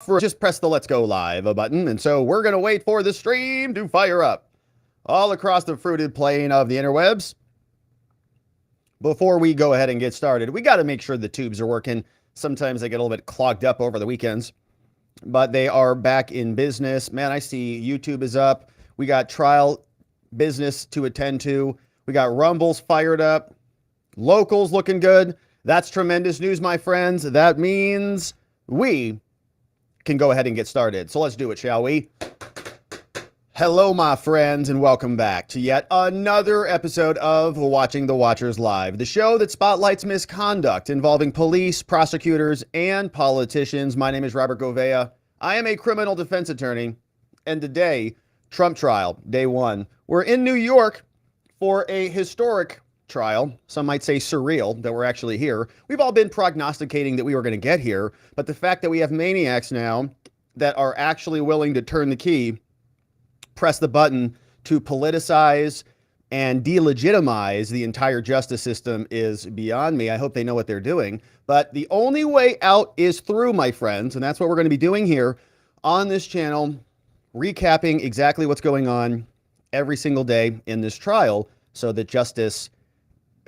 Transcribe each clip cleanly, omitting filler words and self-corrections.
for just press the let's go live button. And so we're going to wait for the stream to fire up all across the fruited plain of the interwebs. Before we go ahead and get started, we got to make sure the tubes are working. Sometimes they get a little bit clogged up over the weekends, but they are back in business. Man, I see YouTube is up. We got trial business to attend to. We got Rumbles fired up. Locals looking good. That's tremendous news, my friends. That means we can go ahead and get started. So let's do it, shall we? Hello, my friends, and welcome back to yet another episode of Watching the Watchers Live, the show that spotlights misconduct involving police, prosecutors, and politicians. My name is Robert Gouveia. I am a criminal defense attorney, and today, Trump trial, day one. We're in New York for a historic trial. Some might say surreal that we're actually here. We've all been prognosticating that we were going to get here, but the fact that we have maniacs now that are actually willing to turn the key, press the button to politicize and delegitimize the entire justice system is beyond me. I hope they know what they're doing. But the only way out is through, my friends, and that's what we're going to be doing here on this channel, recapping exactly what's going on every single day in this trial so that justice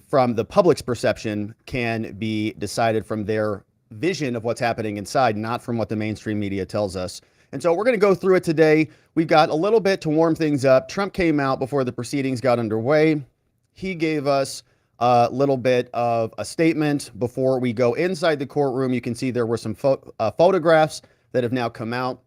from the public's perception can be decided from their vision of what's happening inside, not from what the mainstream media tells us. And so we're going to go through it today. We've got a little bit to warm things up. Trump came out before the proceedings got underway. He gave us a little bit of a statement before we go inside the courtroom. You can see there were some photographs that have now come out.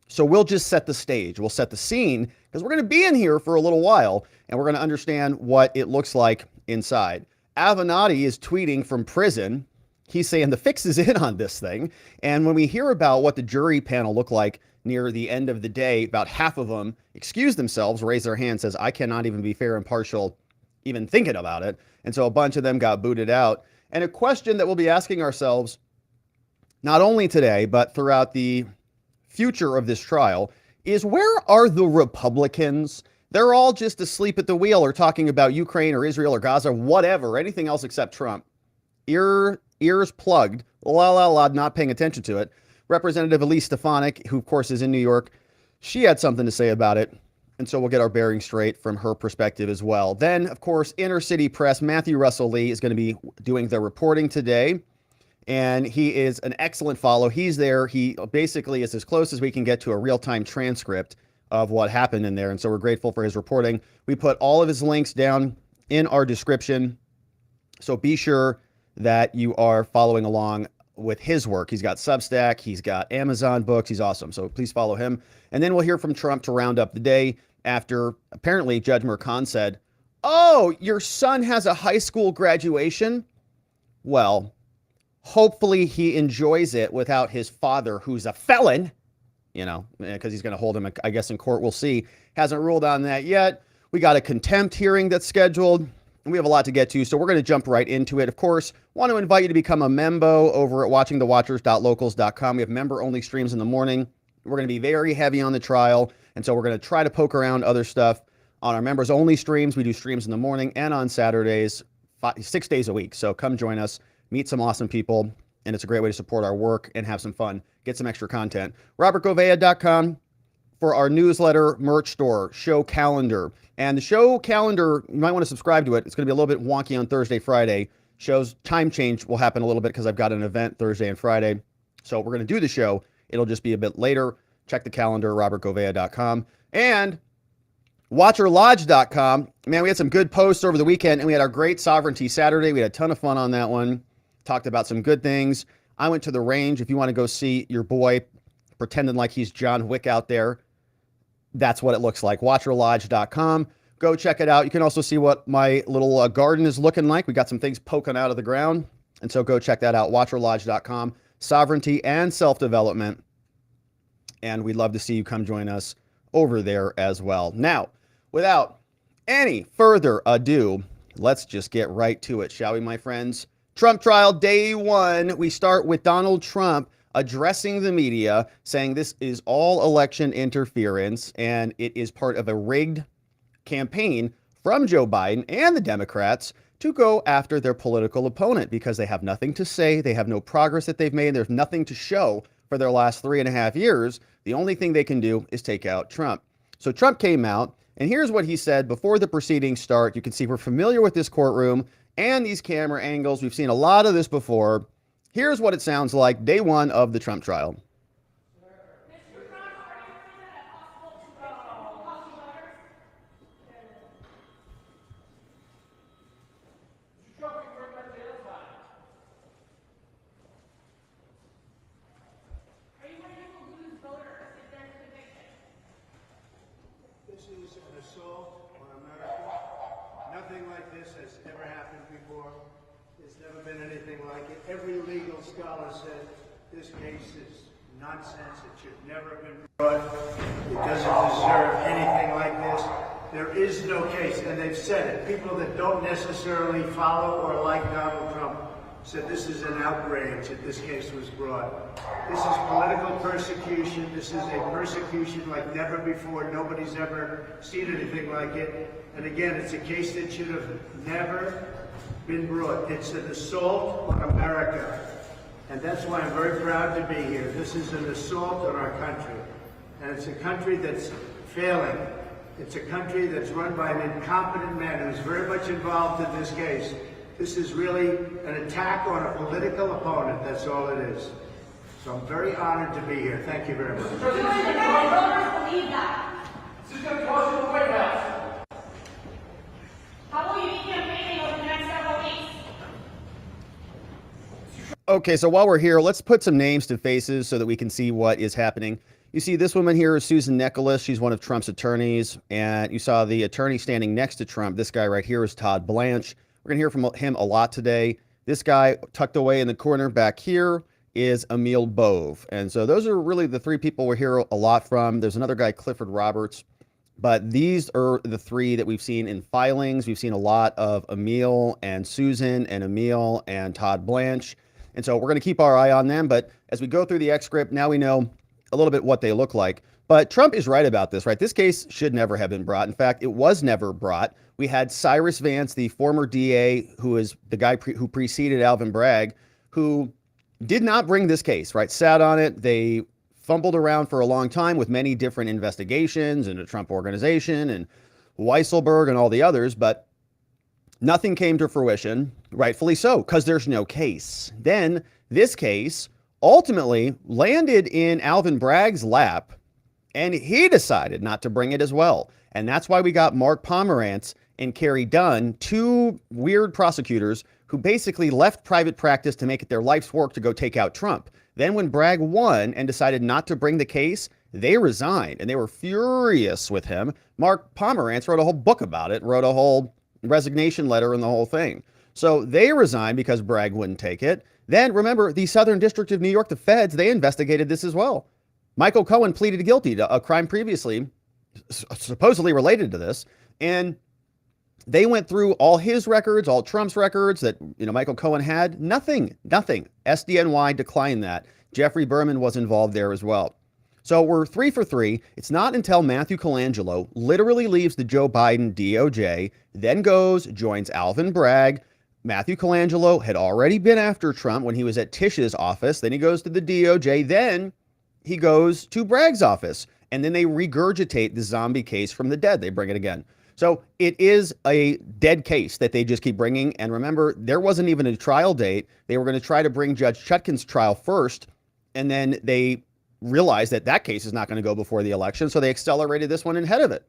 So we'll just set the stage. We'll set the scene because we're going to be in here for a little while and we're going to understand what it looks like inside. Avenatti is tweeting from prison. He's saying the fix is in on this thing. And when we hear about what the jury panel looked like near the end of the day, about half of them excused themselves, raised their hand, says, I cannot even be fair and impartial, even thinking about it. And so a bunch of them got booted out. And a question that we'll be asking ourselves, not only today, but throughout the future of this trial, is where are the Republicans? They're all just asleep at the wheel or talking about Ukraine or Israel or Gaza, whatever, anything else except Trump. Ears plugged, not paying attention to it. Representative Elise Stefanik, who of course is in New York, she had something to say about it. And so we'll get our bearing straight from her perspective as well. Then, of course, inner city press, Matthew Russell Lee is going to be doing the reporting today. And he is an excellent follow. He's there. He basically is as close as we can get to a real-time transcript of what happened in there. And so we're grateful for his reporting. We put all of his links down in our description. So be sure that you are following along with his work. He's got Substack. He's got Amazon books. He's awesome. So please follow him. And then we'll hear from Trump to round up the day after apparently Judge Merchan said, oh, your son has a high school graduation? Well, hopefully he enjoys it without his father, who's a felon, because he's going to hold him, I guess, in court. We'll see. Hasn't ruled on that yet. We got a contempt hearing that's scheduled, and we have a lot to get to, so we're going to jump right into it. Of course, want to invite you to become a membo over at watchingthewatchers.locals.com. We have member-only streams in the morning. We're going to be very heavy on the trial, and so we're going to try to poke around other stuff on our members-only streams. We do streams in the morning and on Saturdays, 6 days a week, so come join us. Meet some awesome people, and it's a great way to support our work and have some fun, get some extra content. RobertGouveia.com for our newsletter, merch store, show calendar. And the show calendar, you might want to subscribe to it. It's going to be a little bit wonky on Thursday, Friday. Show's time change will happen a little bit because I've got an event Thursday and Friday. So we're going to do the show. It'll just be a bit later. Check the calendar, RobertGouveia.com. And WatcherLodge.com. Man, we had some good posts over the weekend, and we had our great Sovereignty Saturday. We had a ton of fun on that one. Talked about some good things. I went to the range. If you want to go see your boy pretending like he's John Wick out there, that's what it looks like. WatcherLodge.com. Go check it out. You can also see what my little garden is looking like. We got some things poking out of the ground. And so go check that out. WatcherLodge.com. Sovereignty and self-development. And we'd love to see you come join us over there as well. Now, without any further ado, let's just get right to it, shall we, my friends? Trump trial day one. We start with Donald Trump addressing the media, saying this is all election interference and it is part of a rigged campaign from Joe Biden and the Democrats to go after their political opponent because they have nothing to say. They have no progress that they've made. There's nothing to show for their last 3.5 years. The only thing they can do is take out Trump. So Trump came out, and here's what he said before the proceedings start. You can see we're familiar with this courtroom and these camera angles. We've seen a lot of this before. Here's what it sounds like day one of the Trump trial. This is an assault on America. Nothing like this has ever happened before. There's never been anything like it. Every legal scholar said this case is nonsense. It should never have been brought. It doesn't deserve anything like this. There is no case, and they've said it. People that don't necessarily follow or like Donald Trump said this is an outrage that this case was brought. This is political persecution. This is a persecution like never before. Nobody's ever seen anything like it. And again, it's a case that should have never been brought. It's an assault on America. And that's why I'm very proud to be here. This is an assault on our country. And it's a country that's failing. It's a country that's run by an incompetent man who's very much involved in this case. This is really an attack on a political opponent. That's all it is. So I'm very honored to be here. Thank you very much. Do voters believe that? This is going to cost you the White House. How will you be campaigning over the next several weeks? Okay, so while we're here, let's put some names to faces so that we can see what is happening. You see this woman here is Susan Nicholas. She's one of Trump's attorneys. And you saw the attorney standing next to Trump. This guy right here is Todd Blanche. We're going to hear from him a lot today. This guy tucked away in the corner back here is Emil Bove. And so those are really the three people we'll hear a lot from. There's another guy, Clifford Roberts. But these are the three that we've seen in filings. We've seen a lot of Emil and Susan and Emil and Todd Blanche. And so we're going to keep our eye on them. But as we go through the excerpt, now we know a little bit what they look like. But Trump is right about this, right? This case should never have been brought. In fact, it was never brought. We had Cyrus Vance, the former DA, who is the guy who preceded Alvin Bragg, who did not bring this case, right? Sat on it. They fumbled around for a long time with many different investigations into Trump Organization and Weisselberg and all the others, but nothing came to fruition, rightfully so, because there's no case. Then this case ultimately landed in Alvin Bragg's lap, and he decided not to bring it as well. And that's why we got Mark Pomerantz and Kerry Dunn, two weird prosecutors who basically left private practice to make it their life's work to go take out Trump. Then when Bragg won and decided not to bring the case, they resigned, and they were furious with him. Mark Pomerantz wrote a whole book about it, wrote a whole resignation letter and the whole thing. So they resigned because Bragg wouldn't take it. Then remember, the Southern District of New York, the feds, they investigated this as well. Michael Cohen pleaded guilty to a crime previously supposedly related to this, and they went through all his records, all Trump's records that Michael Cohen had. Nothing. SDNY declined that. Jeffrey Berman was involved there as well. So we're 3 for 3. It's not until Matthew Colangelo literally leaves the Joe Biden DOJ, then joins Alvin Bragg. Matthew Colangelo had already been after Trump when he was at Tish's office. Then he goes to the DOJ. Then he goes to Bragg's office. And then they regurgitate the zombie case from the dead. They bring it again. So it is a dead case that they just keep bringing. And remember, there wasn't even a trial date. They were going to try to bring Judge Chutkan's trial first. And then they realized that that case is not going to go before the election. So they accelerated this one ahead of it.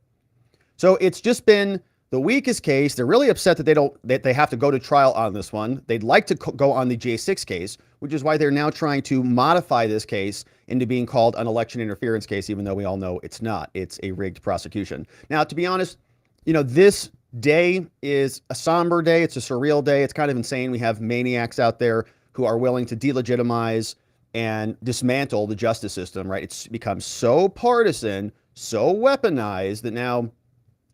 So it's just been the weakest case. They're really upset that they have to go to trial on this one. They'd like to go on the J6 case, which is why they're now trying to modify this case into being called an election interference case, even though we all know it's not. It's a rigged prosecution. Now, to be honest, this day is a somber day. It's a surreal day. It's kind of insane. We have maniacs out there who are willing to delegitimize and dismantle the justice system, right? It's become so partisan, so weaponized that now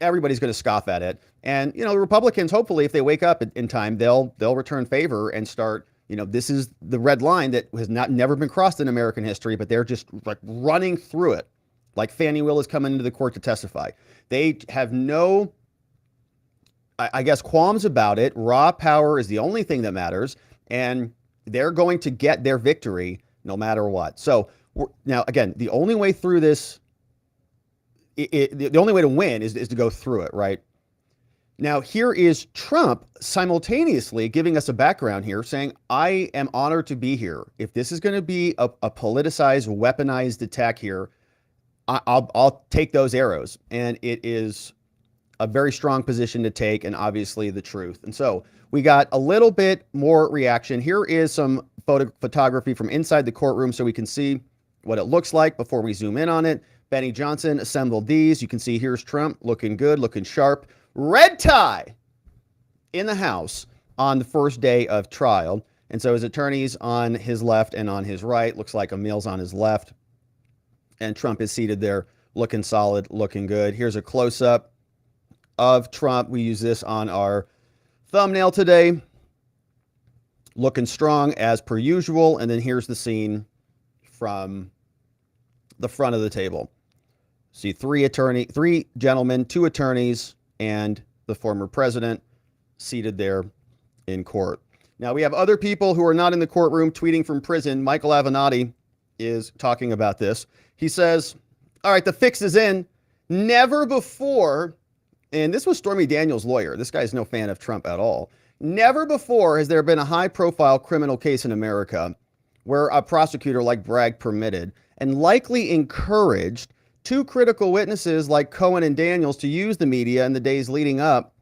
everybody's going to scoff at it. And, the Republicans, hopefully, if they wake up in time, they'll return favor and start, this is the red line that has never been crossed in American history, but they're just like running through it. Like Fannie Willis coming into the court to testify. They have no, I guess, qualms about it. Raw power is the only thing that matters. And they're going to get their victory no matter what. So Now, again, the only way through this, the only way to win is to go through it, right? Now, here is Trump simultaneously giving us a background here saying, I am honored to be here. If this is going to be a politicized, weaponized attack here, I'll take those arrows. And it is a very strong position to take, and obviously the truth. And so we got a little bit more reaction. Here is some photography from inside the courtroom so we can see what it looks like before we zoom in on it. Benny Johnson assembled these. You can see here's Trump looking good, looking sharp. Red tie in the House on the first day of trial. And so his attorneys on his left and on his right. Looks like Emil's on his left. And Trump is seated there looking solid, looking good. Here's a close-up of Trump. We use this on our thumbnail today. Looking strong as per usual. And then here's the scene from the front of the table. See three gentlemen, 2 attorneys, and the former president seated there in court. Now, we have other people who are not in the courtroom tweeting from prison. Michael Avenatti is talking about this. He says, all right, the fix is in. Never before, and this was Stormy Daniels' lawyer. This guy's no fan of Trump at all. Never before has there been a high-profile criminal case in America where a prosecutor like Bragg permitted and likely encouraged 2 critical witnesses like Cohen and Daniels to use the media in the days leading up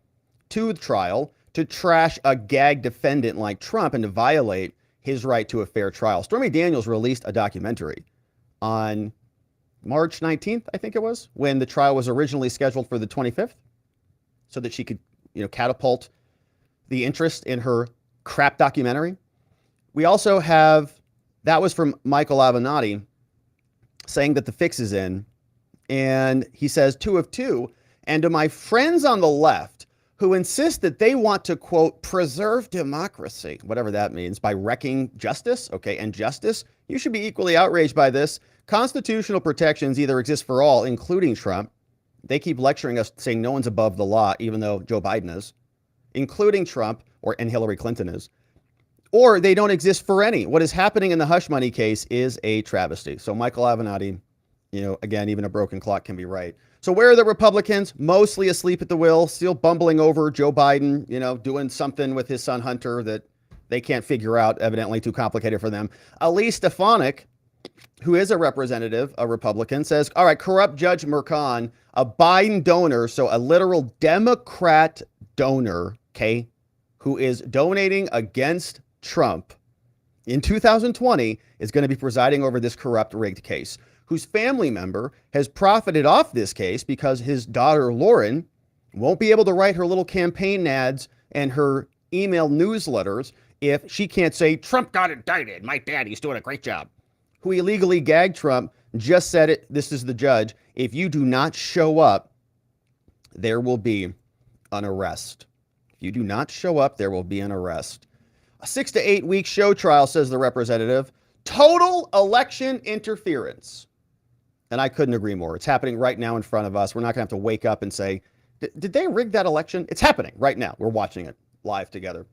to the trial to trash a gag defendant like Trump and to violate his right to a fair trial. Stormy Daniels released a documentary on March 19th, I think it was, when the trial was originally scheduled for the 25th, so that she could, catapult the interest in her crap documentary. We also have, that was from Michael Avenatti, saying that the fix is in. And he says 2 of 2. And to my friends on the left who insist that they want to, quote, preserve democracy, whatever that means, by wrecking justice, okay, and justice, you should be equally outraged by this. Constitutional protections either exist for all, including Trump. They keep lecturing us saying no one's above the law, even though Joe Biden is, including Trump and Hillary Clinton is. Or they don't exist for any. What is happening in the hush money case is a travesty. So Michael Avenatti, again, even a broken clock can be right. So where are the Republicans? Mostly asleep at the wheel, still bumbling over Joe Biden, doing something with his son Hunter that they can't figure out, evidently too complicated for them. Elise Stefanik, who is a representative, a Republican, says, all right, corrupt Judge Merchan, a Biden donor, so a literal Democrat donor, okay, who is donating against Trump in 2020, is going to be presiding over this corrupt rigged case, whose family member has profited off this case because his daughter, Lauren, won't be able to write her little campaign ads and her email newsletters if she can't say, Trump got indicted, my daddy's doing a great job. Who illegally gagged Trump just said it, this is the judge, if you do not show up, there will be an arrest. If you do not show up, there will be an arrest. A 6 to 8 week show trial, says the representative. Total election interference. And I couldn't agree more. It's happening right now in front of us. We're not going to have to wake up and say, did they rig that election? It's happening right now. We're watching it live together.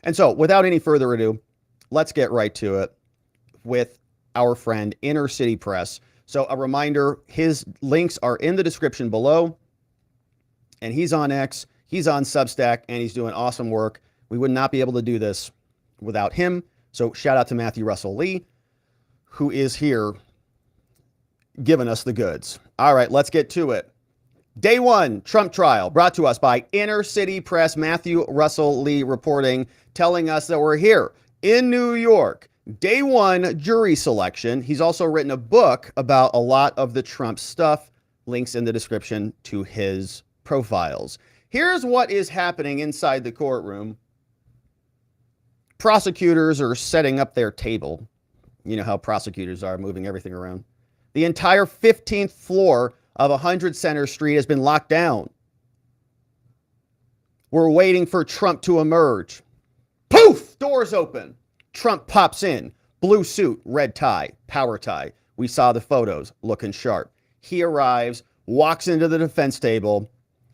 And so without any further ado, let's get right to it with our friend Inner City Press. So a reminder, his links are in the description below. And he's on X, he's on Substack, and he's doing awesome work. We would not be able to do this without him. So shout out to Matthew Russell Lee, who is here giving us the goods. All right, let's get to it. Day 1, Trump trial, brought to us by Inner City Press. Matthew Russell Lee reporting, telling us that we're here in New York. Day 1, jury selection. He's also written a book about a lot of the Trump stuff. Links in the description to his profiles. Here's what is happening inside the courtroom. Prosecutors are setting up their table. You know how prosecutors are, moving everything around. The entire 15th floor of 100 Center Street has been locked down. We're waiting for Trump to emerge. Poof! Doors open. Trump pops in. Blue suit, red tie, power tie. We saw the photos, looking sharp. He arrives, walks into the defense table.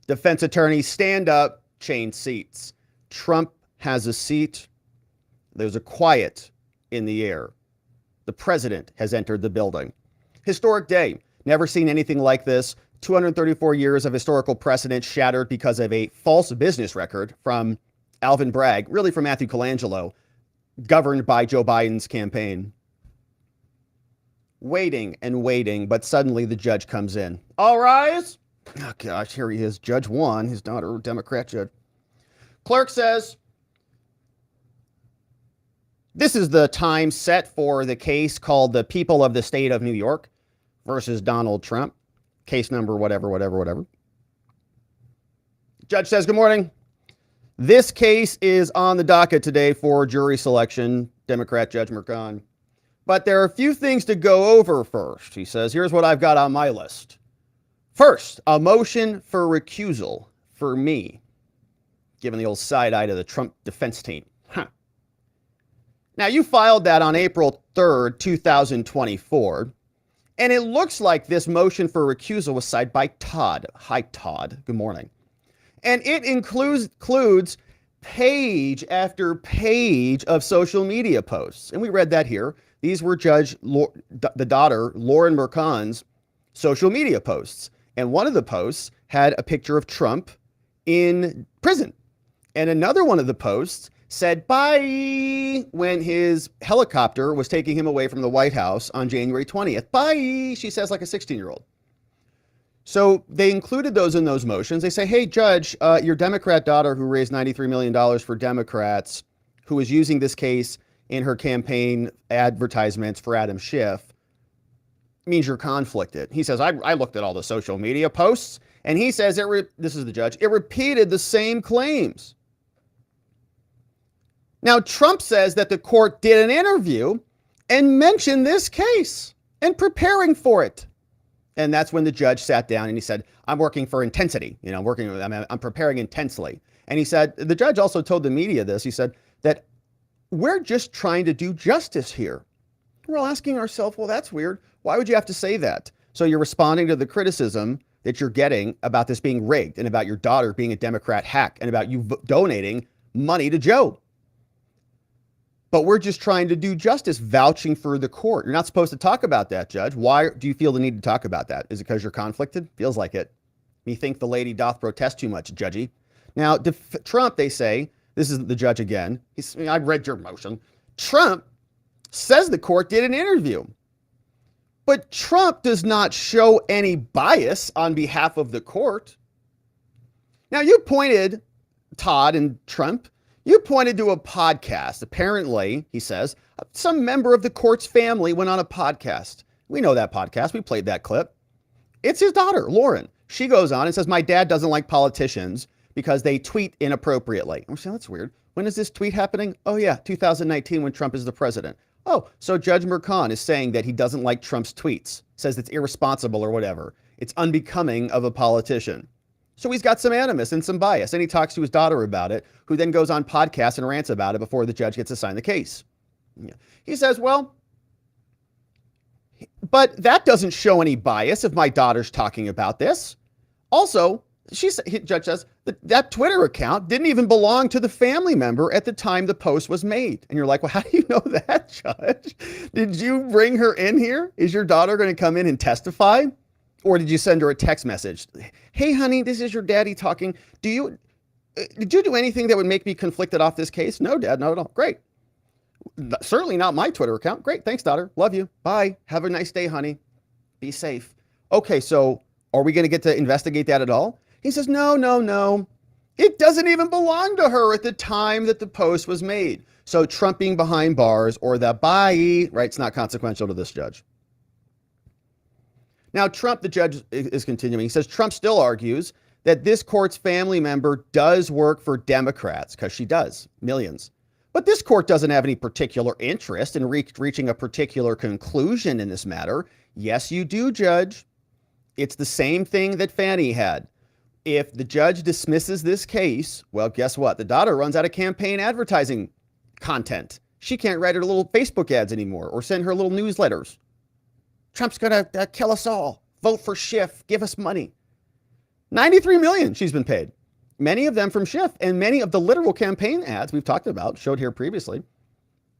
Defense attorneys stand up, change seats. Trump has a seat. There's a quiet in the air. The president has entered the building. Historic day. Never seen anything like this. 234 years of historical precedent shattered because of a false business record from Alvin Bragg, really from Matthew Colangelo, governed by Joe Biden's campaign. Waiting and waiting, but suddenly the judge comes in. All rise. Oh, gosh, here he is. Judge 1, his daughter, Democrat judge. Clerk says, this is the time set for the case called the People of the State of New York versus Donald Trump. Case number, whatever. Judge says, good morning. This case is on the docket today for jury selection, Democrat Judge Merchan. But there are a few things to go over first. He says, here's what I've got on my list. First, a motion for recusal for me, giving the old side eye to the Trump defense team. Now, you filed that on April 3rd, 2024. And it looks like this motion for recusal was signed by Todd. Hi, Todd. Good morning. And it includes page after page of social media posts. And we read that here. These were the daughter, Lauren Merchan's social media posts. And one of the posts had a picture of Trump in prison. And another one of the posts said bye when his helicopter was taking him away from the White House on January 20th. Bye, she says like a 16-year-old. So they included those in those motions. They say, hey, Judge, your Democrat daughter who raised $93 million for Democrats, who is using this case in her campaign advertisements for Adam Schiff, means you're conflicted. He says, I looked at all the social media posts, and he says, this is the judge, it repeated the same claims. Now, Trump says that the court did an interview and mentioned this case and preparing for it. And that's when the judge sat down and he said, I'm working for intensity. I'm preparing intensely. And he said, the judge also told the media this. He said that we're just trying to do justice here. We're all asking ourselves, well, that's weird. Why would you have to say that? So you're responding to the criticism that you're getting about this being rigged and about your daughter being a Democrat hack and about you donating money to Joe. But we're just trying to do justice, vouching for the court. You're not supposed to talk about that, Judge. Why do you feel the need to talk about that? Is it because you're conflicted? Feels like it. Methink the lady doth protest too much, Judgy. Now, Trump, they say, this is the judge again. I read your motion. Trump says the court did an interview. But Trump does not show any bias on behalf of the court. Now, you pointed, Todd and Trump, you pointed to a podcast. Apparently, he says, some member of the court's family went on a podcast. We know that podcast. We played that clip. It's his daughter, Lauren. She goes on and says, my dad doesn't like politicians because they tweet inappropriately. I'm saying, that's weird. When is this tweet happening? Oh, yeah, 2019 when Trump is the president. Oh, so Judge Merchan is saying that he doesn't like Trump's tweets, says it's irresponsible or whatever. It's unbecoming of a politician. So he's got some animus and some bias, and he talks to his daughter about it, who then goes on podcasts and rants about it before the judge gets assigned the case. He says, well, but that doesn't show any bias if my daughter's talking about this. Also, judge says, that Twitter account didn't even belong to the family member at the time the post was made. And you're like, well, how do you know that, Judge? Did you bring her in here? Is your daughter going to come in and testify? Or did you send her a text message? Hey, honey, this is your daddy talking. Did you do anything that would make me conflicted off this case? No, Dad, not at all. Great. Certainly not my Twitter account. Great. Thanks, daughter. Love you. Bye. Have a nice day, honey. Be safe. Okay, so are we going to get to investigate that at all? He says, no. It doesn't even belong to her at the time that the post was made. So Trump being behind bars or the bye, right, it's not consequential to this judge. Now, Trump, the judge is continuing. He says Trump still argues that this court's family member does work for Democrats, because she does, millions. But this court doesn't have any particular interest in reaching a particular conclusion in this matter. Yes, you do, Judge. It's the same thing that Fannie had. If the judge dismisses this case, well, guess what? The daughter runs out of campaign advertising content. She can't write her little Facebook ads anymore or send her little newsletters. Trump's going to kill us all. Vote for Schiff. Give us money. $93 million she's been paid. Many of them from Schiff, and many of the literal campaign ads we've talked about, showed here previously,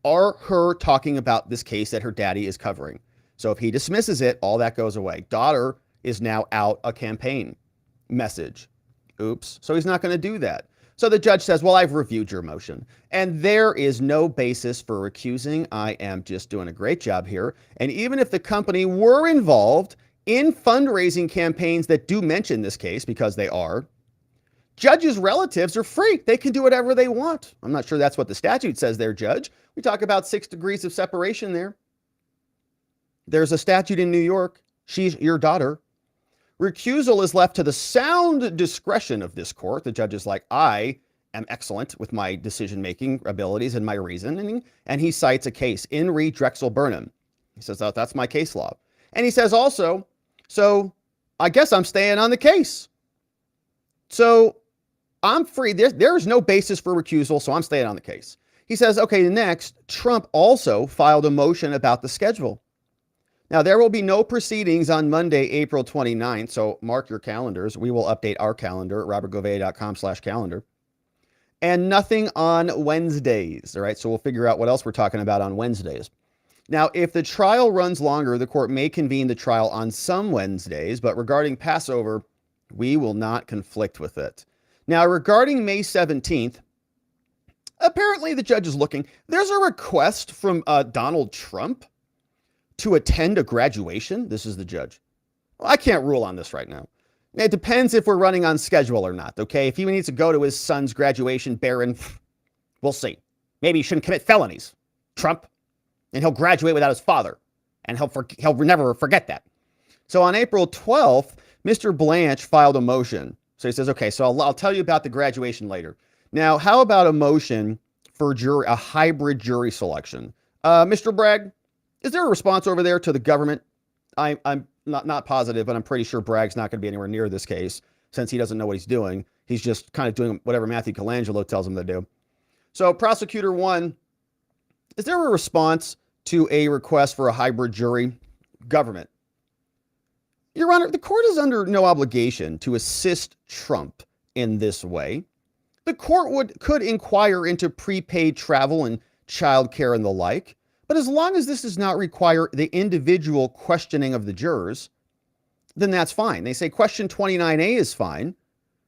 are her talking about this case that her daddy is covering. So if he dismisses it, all that goes away. Daughter is now out a campaign message. Oops. So he's not going to do that. So the judge says, well, I've reviewed your motion and there is no basis for recusing. I am just doing a great job here. And even if the company were involved in fundraising campaigns that do mention this case, because they are, judges' relatives are free. They can do whatever they want. I'm not sure that's what the statute says there, Judge. We talk about 6 degrees of separation there. There's a statute in New York. She's your daughter. Recusal is left to the sound discretion of this court. The judge is like, I am excellent with my decision-making abilities and my reasoning. And he cites a case, in re Drexel Burnham. He says, oh, that's my case law. And he says also, so I guess I'm staying on the case. So I'm free. There's no basis for recusal, so I'm staying on the case. He says, okay, next, Trump also filed a motion about the schedule. Now, there will be no proceedings on Monday, April 29th, so mark your calendars. We will update our calendar at robertgouveia.com/calendar. And nothing on Wednesdays, all right? So we'll figure out what else we're talking about on Wednesdays. Now, if the trial runs longer, the court may convene the trial on some Wednesdays, but regarding Passover, we will not conflict with it. Now, regarding May 17th, apparently the judge is looking. There's a request from Donald Trump to attend a graduation. This is the judge. Well, I can't rule on this right now. It depends if we're running on schedule or not, okay? If he needs to go to his son's graduation, Barron, we'll see. Maybe he shouldn't commit felonies, Trump, and he'll graduate without his father, and he'll never forget that. So on April 12th, Mr. Blanche filed a motion. So he says, okay, so I'll tell you about the graduation later. Now, how about a motion for a hybrid jury selection? Mr. Bragg, is there a response over there to the government? I'm not positive, but I'm pretty sure Bragg's not going to be anywhere near this case since he doesn't know what he's doing. He's just kind of doing whatever Matthew Colangelo tells him to do. So prosecutor 1, is there a response to a request for a hybrid jury? Government. Your Honor, the court is under no obligation to assist Trump in this way. The court could inquire into prepaid travel and childcare and the like. But as long as this does not require the individual questioning of the jurors, then that's fine. They say question 29A is fine.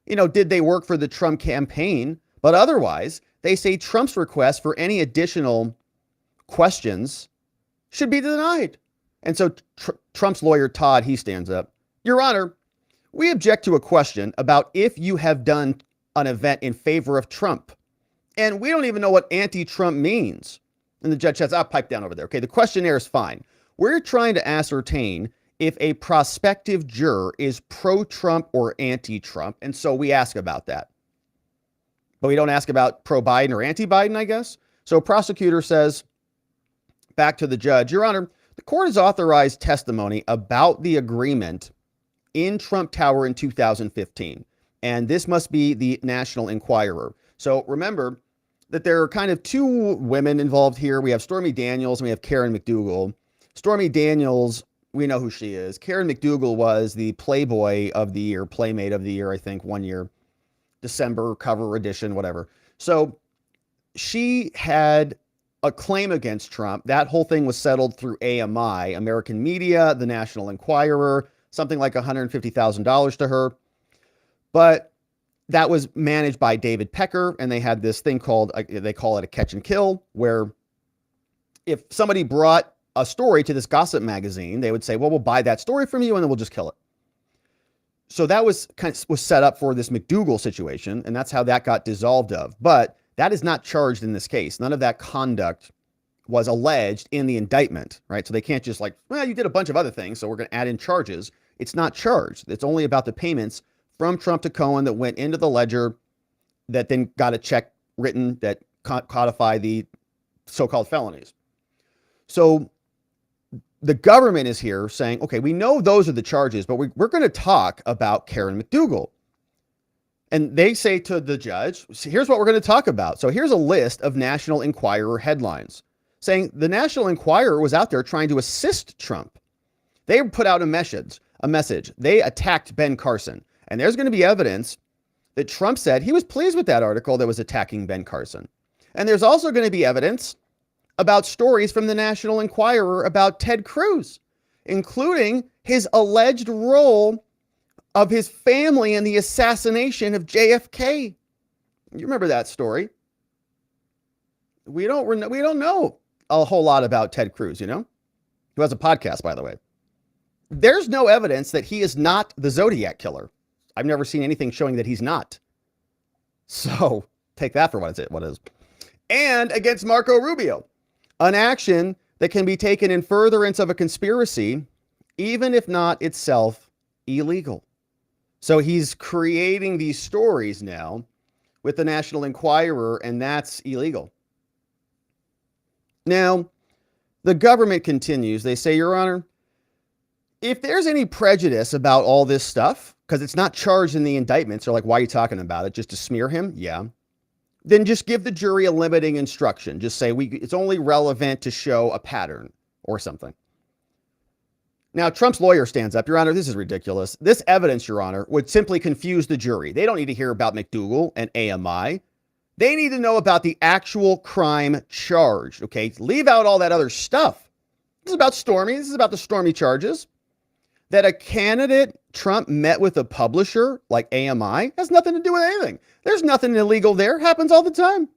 You know, did they work for the Trump campaign? But otherwise, they say Trump's request for any additional questions should be denied. And so Trump's lawyer, Todd, he stands up. Your Honor, we object to a question about if you have done an event in favor of Trump. And we don't even know what anti-Trump means. And the judge says, I'll pipe down over there. Okay, the questionnaire is fine. We're trying to ascertain if a prospective juror is pro-Trump or anti-Trump. And so we ask about that. But we don't ask about pro-Biden or anti-Biden, I guess. So prosecutor says, back to the judge, Your Honor, the court has authorized testimony about the agreement in Trump Tower in 2015. And this must be the National Enquirer. So remember that there are kind of 2 women involved here. We have Stormy Daniels and we have Karen McDougal. Stormy Daniels, we know who she is. Karen McDougal was the Playboy of the year, Playmate of the year, I think, one year, December cover edition, whatever. So she had a claim against Trump. That whole thing was settled through AMI, American Media, the National Enquirer, something like $150,000 to her. But that was managed by David Pecker, and they had this thing called, they call it a catch and kill, where if somebody brought a story to this gossip magazine, they would say, well, we'll buy that story from you, and then we'll just kill it. So that was set up for this McDougal situation, and that's how that got dissolved of. But that is not charged in this case. None of that conduct was alleged in the indictment, right? So they can't just like, well, you did a bunch of other things, so we're going to add in charges. It's not charged. It's only about the payments from Trump to Cohen that went into the ledger that then got a check written that codify the so-called felonies. So the government is here saying, okay, we know those are the charges, but we're going to talk about Karen McDougal. And they say to the judge, here's what we're going to talk about. So here's a list of National Enquirer headlines saying the National Enquirer was out there trying to assist Trump. They put out a message. They attacked Ben Carson. And there's going to be evidence that Trump said he was pleased with that article that was attacking Ben Carson. And there's also going to be evidence about stories from the National Enquirer about Ted Cruz, including his alleged role of his family in the assassination of JFK. You remember that story? We don't know a whole lot about Ted Cruz, who has a podcast, by the way. There's no evidence that he is not the Zodiac killer. I've never seen anything showing that he's not. So take that for what it is. And against Marco Rubio, an action that can be taken in furtherance of a conspiracy, even if not itself illegal. So he's creating these stories now with the National Enquirer, and that's illegal. Now, the government continues. They say, Your Honor, if there's any prejudice about all this stuff, because it's not charged in the indictments, they're like, why are you talking about it? Just to smear him? Yeah. Then just give the jury a limiting instruction. Just say it's only relevant to show a pattern or something. Now, Trump's lawyer stands up. Your Honor, this is ridiculous. This evidence, Your Honor, would simply confuse the jury. They don't need to hear about McDougal and AMI. They need to know about the actual crime charged, okay? Leave out all that other stuff. This is about Stormy. This is about the Stormy charges. That a candidate Trump met with a publisher like AMI has nothing to do with anything. There's nothing illegal there. Happens all the time.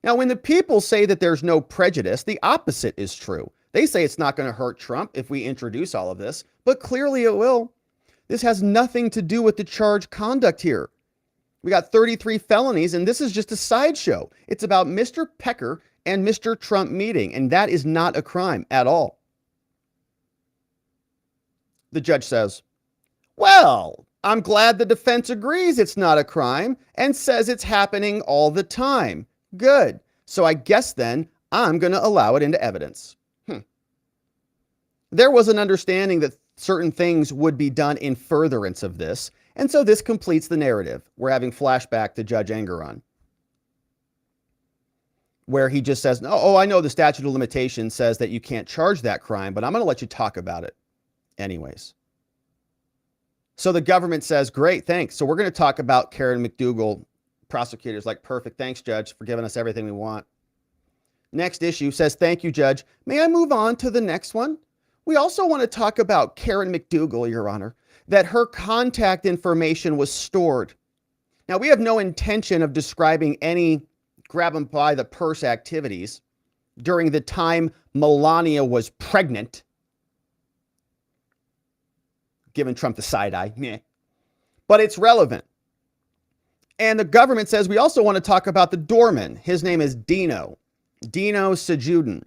Now, when the people say that there's no prejudice, the opposite is true. They say it's not going to hurt Trump if we introduce all of this, but clearly it will. This has nothing to do with the charged conduct here. We got 33 felonies, and this is just a sideshow. It's about Mr. Pecker and Mr. Trump meeting, and that is not a crime at all. The judge says, well, I'm glad the defense agrees it's not a crime and says it's happening all the time. Good. So I guess then I'm going to allow it into evidence. There was an understanding that certain things would be done in furtherance of this. And so this completes the narrative. We're having flashback to Judge Engoron, where he just says, oh, I know the statute of limitations says that you can't charge that crime, but I'm going to let you talk about it anyways. So the government says, great, thanks. So we're going to talk about Karen McDougal. Prosecutors like, perfect, thanks, Judge, for giving us everything we want. Next issue says, thank you, Judge. May I move on to the next one? We also want to talk about Karen McDougal, Your Honor, that her contact information was stored. Now, we have no intention of describing any grab 'em by the purse activities during the time Melania was pregnant, giving Trump the side eye. Meh. But it's relevant. And the government says we also want to talk about the doorman. His name is Dino Sajudin.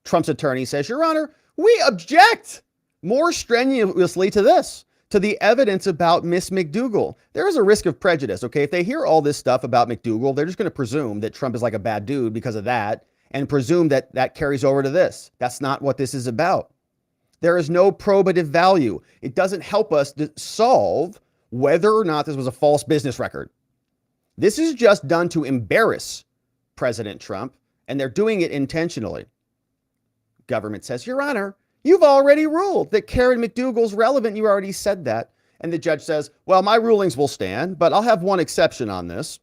Trump's attorney says, Your Honor, we object more strenuously to this, to the evidence about Miss McDougal. There is a risk of prejudice, okay? If they hear all this stuff about McDougal, they're just going to presume that Trump is like a bad dude because of that and presume that that carries over to this. That's not what this is about. There is no probative value. It doesn't help us to solve whether or not this was a false business record. This is just done to embarrass President Trump, and they're doing it intentionally. Government says, Your Honor, you've already ruled that Karen McDougal's relevant. You already said that. And the judge says, well, my rulings will stand, but I'll have one exception on this.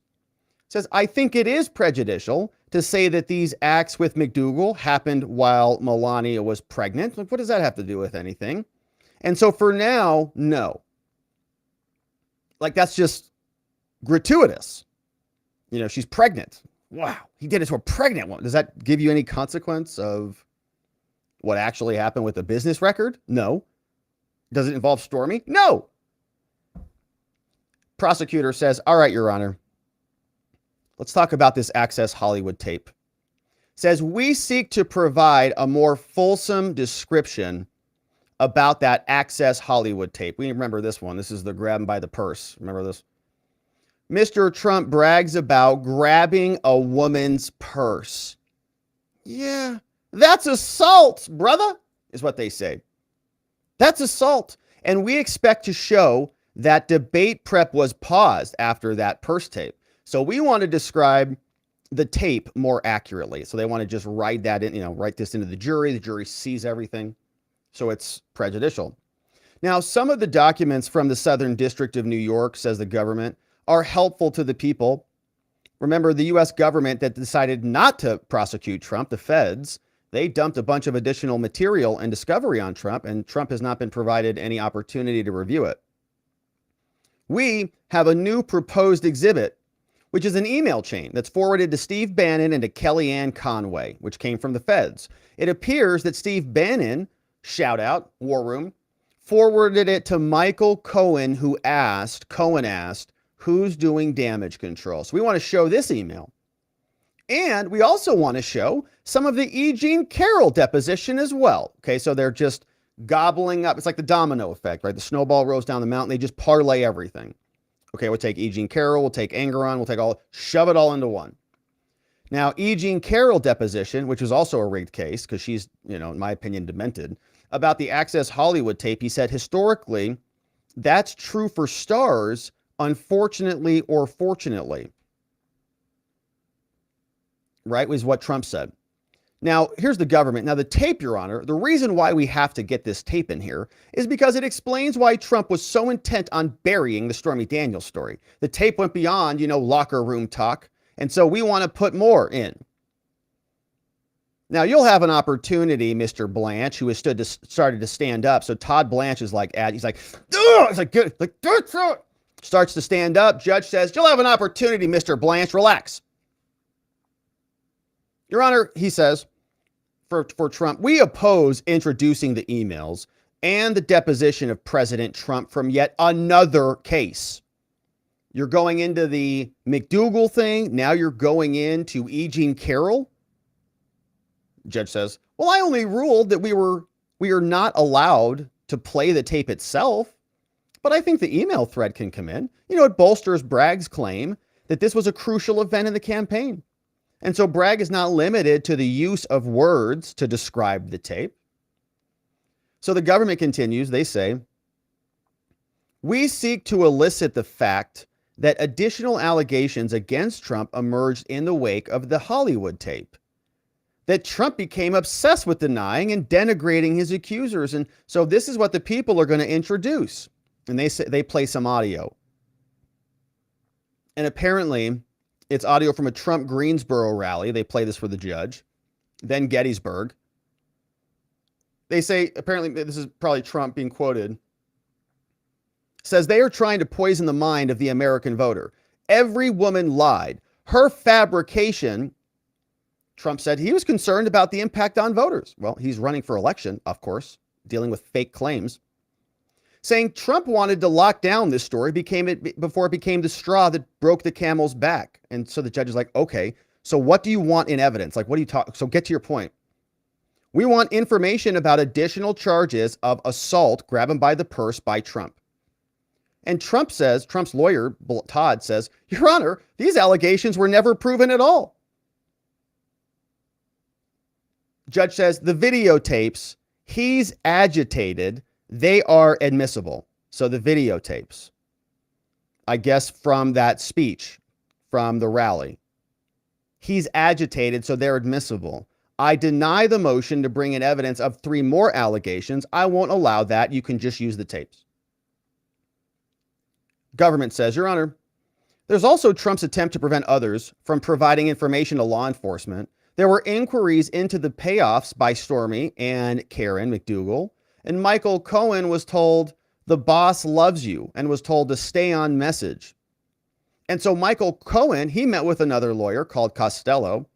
Says, I think it is prejudicial to say that these acts with McDougal happened while Melania was pregnant. Like, what does that have to do with anything? And so for now, no. Like, that's just gratuitous. She's pregnant. Wow, he did it to a pregnant woman. Does that give you any consequence of what actually happened with the business record? No. Does it involve Stormy? No. Prosecutor says, all right, Your Honor, let's talk about this Access Hollywood tape. Says, we seek to provide a more fulsome description about that Access Hollywood tape. We remember this one. This is the grab 'em by the purse. Remember this? Mr. Trump brags about grabbing a woman's purse. Yeah, that's assault, brother, is what they say. That's assault. And we expect to show that debate prep was paused after that purse tape. So we want to describe the tape more accurately. So they want to just write that in, write this into the jury. The jury sees everything. So it's prejudicial. Now, some of the documents from the Southern District of New York, says the government, are helpful to the people. Remember, the US government that decided not to prosecute Trump, the feds, they dumped a bunch of additional material and discovery on Trump, and Trump has not been provided any opportunity to review it. We have a new proposed exhibit, which is an email chain that's forwarded to Steve Bannon and to Kellyanne Conway, which came from the feds. It appears that Steve Bannon, shout out, War Room, forwarded it to Michael Cohen, Cohen asked, who's doing damage control? So we want to show this email. And we also want to show some of the E. Jean Carroll deposition as well. Okay, so they're just gobbling up. It's like the domino effect, right? The snowball rolls down the mountain. They just parlay everything. Okay, we'll take E. Jean Carroll, we'll take Engeron, we'll take shove it all into one. Now, E. Jean Carroll deposition, which was also a rigged case, because she's, in my opinion, demented, about the Access Hollywood tape, he said, historically, that's true for stars, unfortunately or fortunately. Right, was what Trump said. Now, here's the government. Now, the tape, Your Honor, the reason why we have to get this tape in here is because it explains why Trump was so intent on burying the Stormy Daniels story. The tape went beyond, locker room talk. And so we want to put more in. Now, you'll have an opportunity, Mr. Blanche, who has started to stand up. So Todd Blanche is he's like, ugh! It's like, good, like, starts to stand up. Judge says, you'll have an opportunity, Mr. Blanche, relax. Your Honor, he says, for Trump, we oppose introducing the emails and the deposition of President Trump from yet another case. You're going into the McDougal thing. Now you're going into E. Jean Carroll. Judge says, well, I only ruled that we are not allowed to play the tape itself, but I think the email thread can come in. It bolsters Bragg's claim that this was a crucial event in the campaign. And so Bragg is not limited to the use of words to describe the tape. So the government continues, they say, we seek to elicit the fact that additional allegations against Trump emerged in the wake of the Hollywood tape, that Trump became obsessed with denying and denigrating his accusers. And so this is what the people are going to introduce. And they play some audio. And apparently, it's audio from a Trump Greensboro rally. They play this for the judge. Then Gettysburg. They say, apparently, this is probably Trump being quoted, says they are trying to poison the mind of the American voter. Every woman lied. Her fabrication, Trump said he was concerned about the impact on voters. Well, he's running for election, of course, dealing with fake claims. Saying Trump wanted to lock down this story before it became the straw that broke the camel's back. And so the judge is like, okay, so what do you want in evidence? Like, what do you talk? So get to your point. We want information about additional charges of assault, grab him by the purse by Trump. And Trump's lawyer, Todd, says, Your Honor, these allegations were never proven at all. Judge says the videotapes, he's agitated. They are admissible. So the videotapes, I guess from that speech, from the rally, he's agitated, so they're admissible. I deny the motion to bring in evidence of 3 more allegations. I won't allow that. You can just use the tapes. Government says, Your Honor, there's also Trump's attempt to prevent others from providing information to law enforcement. There were inquiries into the payoffs by Stormy and Karen McDougal. And Michael Cohen was told, the boss loves you, and was told to stay on message. And so Michael Cohen, he met with another lawyer called Costello,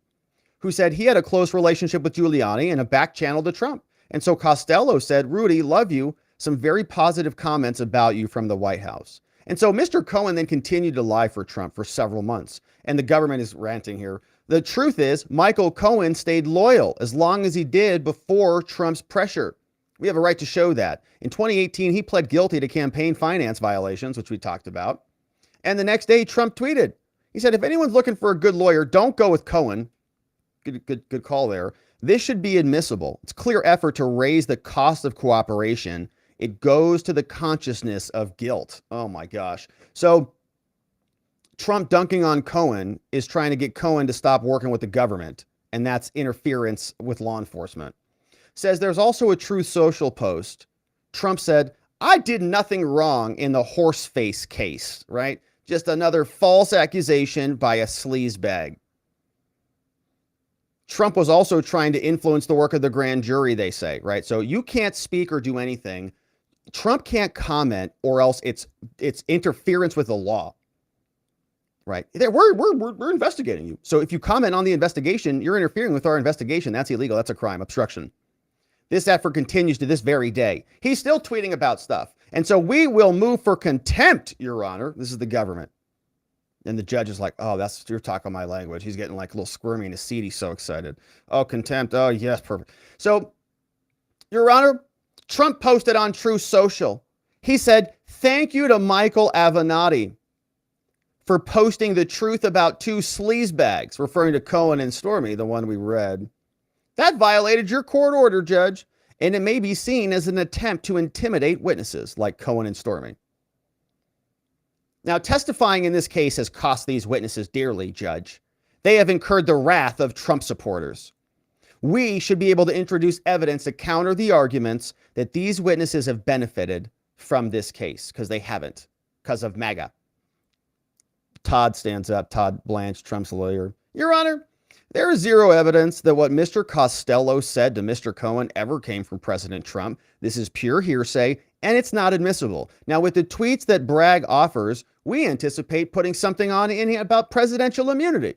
who said he had a close relationship with Giuliani and a back channel to Trump. And so Costello said, Rudy, love you. Some very positive comments about you from the White House. And so Mr. Cohen then continued to lie for Trump for several months. And the government is ranting here. The truth is, Michael Cohen stayed loyal as long as he did before Trump's pressure. We have a right to show that. In 2018, he pled guilty to campaign finance violations, which we talked about. And the next day, Trump tweeted. He said, if anyone's looking for a good lawyer, don't go with Cohen. Good call there. This should be admissible. It's clear effort to raise the cost of cooperation. It goes to the consciousness of guilt. Oh my gosh. So Trump dunking on Cohen is trying to get Cohen to stop working with the government. And that's interference with law enforcement. Says there's also a Truth Social post. Trump said, I did nothing wrong in the horse face case, right? Just another false accusation by a sleazebag. Trump was also trying to influence the work of the grand jury, they say, right? So you can't speak or do anything. Trump can't comment, or else it's interference with the law, right? We're investigating you. So if you comment on the investigation, you're interfering with our investigation. That's illegal. That's a crime, obstruction. This effort continues to this very day. He's still tweeting about stuff. And so we will move for contempt, Your Honor. This is the government. And the judge is like, oh, you're talking my language. He's getting like a little squirmy in his seat. He's so excited. Oh, contempt. Oh, yes, perfect. So, Your Honor, Trump posted on Truth Social. He said, thank you to Michael Avenatti for posting the truth about two sleazebags, referring to Cohen and Stormy, the one we read. That violated your court order, Judge, and it may be seen as an attempt to intimidate witnesses like Cohen and Stormy. Now, testifying in this case has cost these witnesses dearly, Judge. They have incurred the wrath of Trump supporters. We should be able to introduce evidence to counter the arguments that these witnesses have benefited from this case, because they haven't, because of MAGA. Todd stands up. Todd Blanche, Trump's lawyer. Your Honor, there is zero evidence that what Mr. Costello said to Mr. Cohen ever came from President Trump. This is pure hearsay, and it's not admissible. Now, with the tweets that Bragg offers, we anticipate putting something on in here about presidential immunity,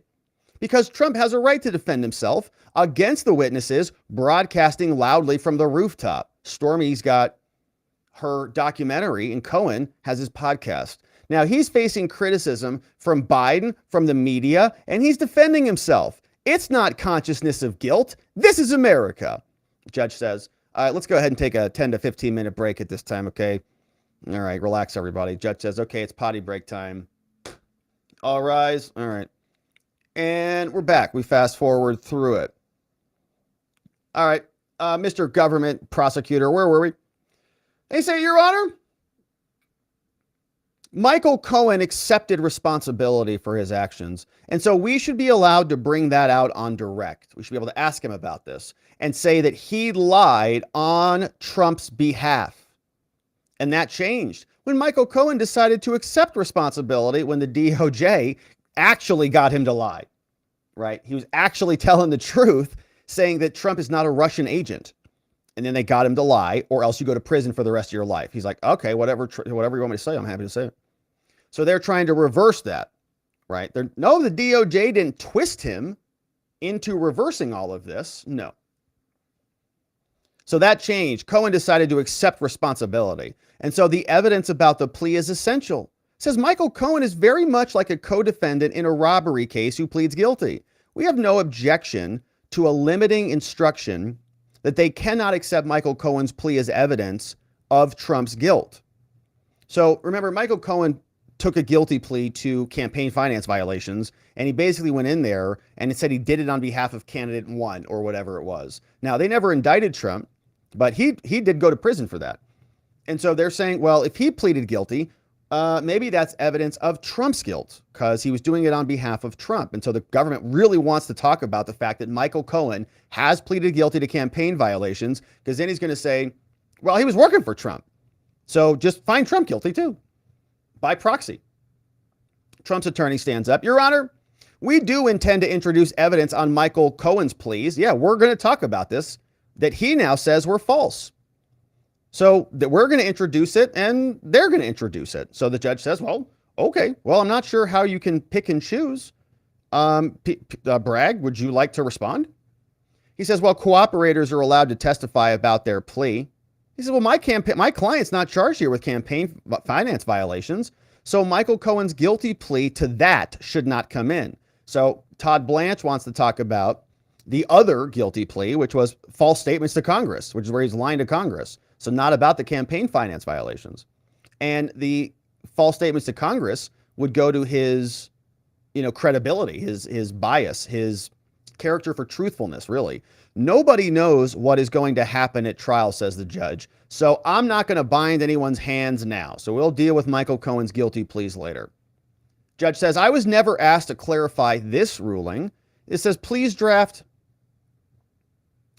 because Trump has a right to defend himself against the witnesses broadcasting loudly from the rooftop. Stormy's got her documentary, and Cohen has his podcast. Now, he's facing criticism from Biden, from the media, and he's defending himself. It's not consciousness of guilt. This is America. The judge says, all right, let's go ahead and take a 10 to 15 minute break at this time, okay? All right, relax, everybody. Judge says, okay, it's potty break time. All rise. All right. And we're back. We fast forward through it. All right, Mr. Government Prosecutor, where were we? They say, Your Honor, Michael Cohen accepted responsibility for his actions, and so we should be allowed to bring that out on direct. We should be able to ask him about this and say that he lied on Trump's behalf. And that changed when Michael Cohen decided to accept responsibility when the DOJ actually got him to lie, right? He was actually telling the truth, saying that Trump is not a Russian agent. And then they got him to lie, or else you go to prison for the rest of your life. He's like, okay, whatever you want me to say, I'm happy to say it. So they're trying to reverse that, right? No, the DOJ didn't twist him into reversing all of this. No. So that changed. Cohen decided to accept responsibility. And so the evidence about the plea is essential. It says Michael Cohen is very much like a co-defendant in a robbery case who pleads guilty. We have no objection to a limiting instruction that they cannot accept Michael Cohen's plea as evidence of Trump's guilt. So remember, Michael Cohen took a guilty plea to campaign finance violations, and he basically went in there and it said he did it on behalf of candidate one or whatever it was. Now, they never indicted Trump, but he did go to prison for that. And so they're saying, well, if he pleaded guilty, maybe that's evidence of Trump's guilt because he was doing it on behalf of Trump. And so the government really wants to talk about the fact that Michael Cohen has pleaded guilty to campaign violations, because then he's going to say, well, he was working for Trump. So just find Trump guilty too, by proxy. Trump's attorney stands up. Your Honor, we do intend to introduce evidence on Michael Cohen's pleas. Yeah, we're going to talk about this, that he now says were false. So that we're going to introduce it and they're going to introduce it. So the judge says, well, okay, well, I'm not sure how you can pick and choose. Bragg, would you like to respond? He says, well, cooperators are allowed to testify about their plea. He said, well, my client's not charged here with campaign finance violations. So Michael Cohen's guilty plea to that should not come in. So Todd Blanche wants to talk about the other guilty plea, which was false statements to Congress, which is where he's lying to Congress. So not about the campaign finance violations. And the false statements to Congress would go to his, credibility, his bias, his character for truthfulness, really. Nobody knows what is going to happen at trial, says the judge. So I'm not going to bind anyone's hands now. So we'll deal with Michael Cohen's guilty pleas later. Judge says, I was never asked to clarify this ruling. It says, please draft.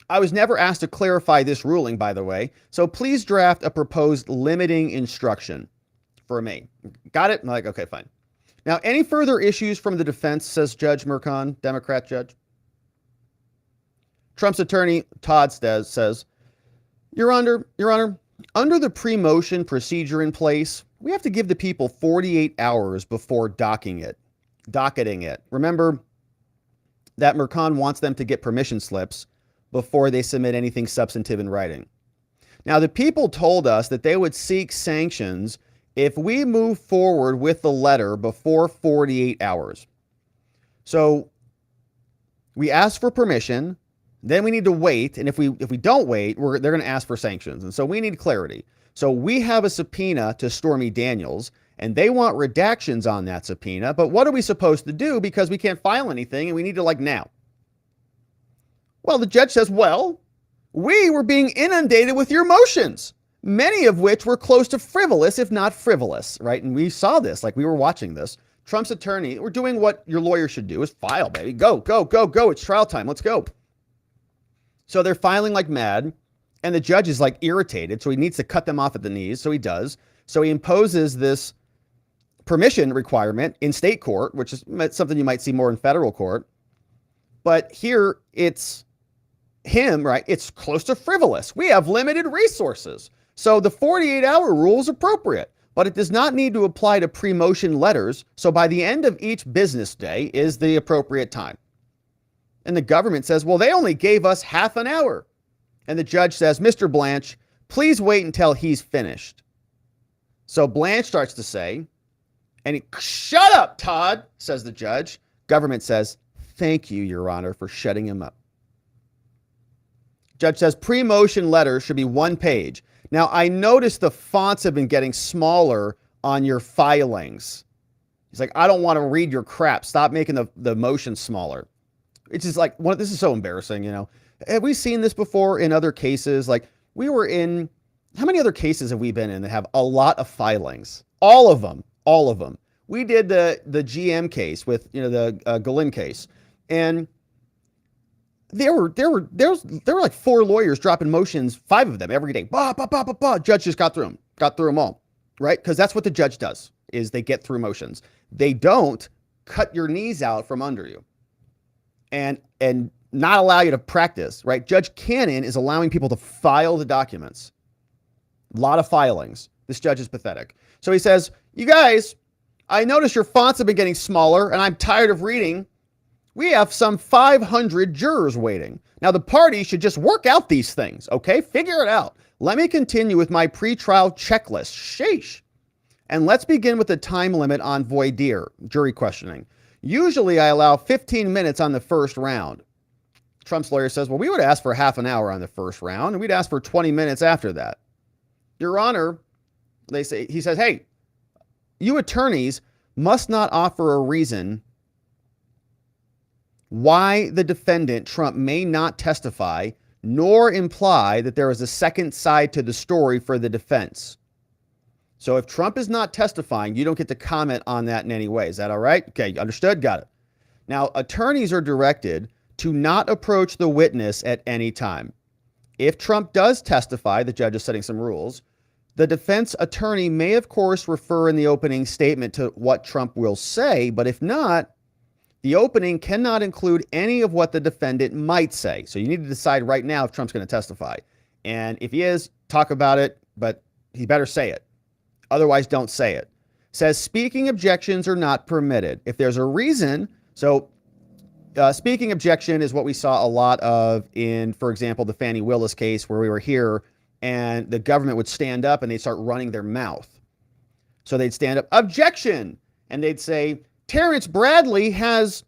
I was never asked to clarify this ruling, by the way. So please draft a proposed limiting instruction for me. Got it? I'm like, okay, fine. Now, any further issues from the defense, says Judge Mercon, Democrat judge? Trump's attorney, Todd, says, Your Honor, under the pre-motion procedure in place, we have to give the people 48 hours before docketing it. Remember that Mercon wants them to get permission slips before they submit anything substantive in writing. Now, the people told us that they would seek sanctions if we move forward with the letter before 48 hours. So we asked for permission, then we need to wait, and if we don't wait, they're going to ask for sanctions. And so we need clarity. So we have a subpoena to Stormy Daniels, and they want redactions on that subpoena, but what are we supposed to do because we can't file anything and we need to now? Well, the judge says, well, we were being inundated with your motions, many of which were close to frivolous, if not frivolous, right? And we saw this, we were watching this. Trump's attorney, we're doing what your lawyer should do, is file, baby. Go, go, go, go. It's trial time. Let's go. So they're filing like mad, and the judge is irritated, so he needs to cut them off at the knees, so he does. So he imposes this permission requirement in state court, which is something you might see more in federal court. But here it's him, right? It's close to frivolous. We have limited resources. So the 48-hour rule is appropriate, but it does not need to apply to pre-motion letters. So by the end of each business day is the appropriate time. And the government says, well, they only gave us half an hour. And the judge says, Mr. Blanche, please wait until he's finished. So Blanche starts to say, shut up, Todd, says the judge. Government says, thank you, Your Honor, for shutting him up. Judge says pre-motion letters should be 1 page. Now, I noticed the fonts have been getting smaller on your filings. He's like, I don't want to read your crap. Stop making the motion smaller. It's just this is so embarrassing, Have we seen this before in other cases? We were in, how many other cases have we been in that have a lot of filings? All of them. We did the GM case with, the Galin case. And there were 4 lawyers dropping motions, 5 of them every day. Judge just got through them all, right? Because that's what the judge does, is they get through motions. They don't cut your knees out from under you and not allow you to practice, right? Judge Cannon is allowing people to file the documents. A lot of filings. This judge is pathetic. So he says, you guys, I notice your fonts have been getting smaller and I'm tired of reading. We have some 500 jurors waiting. Now, the party should just work out these things, okay? Figure it out. Let me continue with my pretrial checklist. Sheesh. And let's begin with the time limit on voir dire, jury questioning. Usually, I allow 15 minutes on the first round. Trump's lawyer says, well, we would ask for half an hour on the first round, and we'd ask for 20 minutes after that. Your Honor, he says, hey, you attorneys must not offer a reason why the defendant, Trump, may not testify, nor imply that there is a second side to the story for the defense. So if Trump is not testifying, you don't get to comment on that in any way. Is that all right? Okay, understood? Got it. Now, attorneys are directed to not approach the witness at any time. If Trump does testify, the judge is setting some rules, the defense attorney may, of course, refer in the opening statement to what Trump will say, but if not, the opening cannot include any of what the defendant might say. So you need to decide right now if Trump's going to testify. And if he is, talk about it, but he better say it. Otherwise, don't say it. Says speaking objections are not permitted. If there's a reason, speaking objection is what we saw a lot of in, for example, the Fani Willis case where we were here and the government would stand up and they'd start running their mouth. So they'd stand up, objection, and they'd say, Terrence Bradley has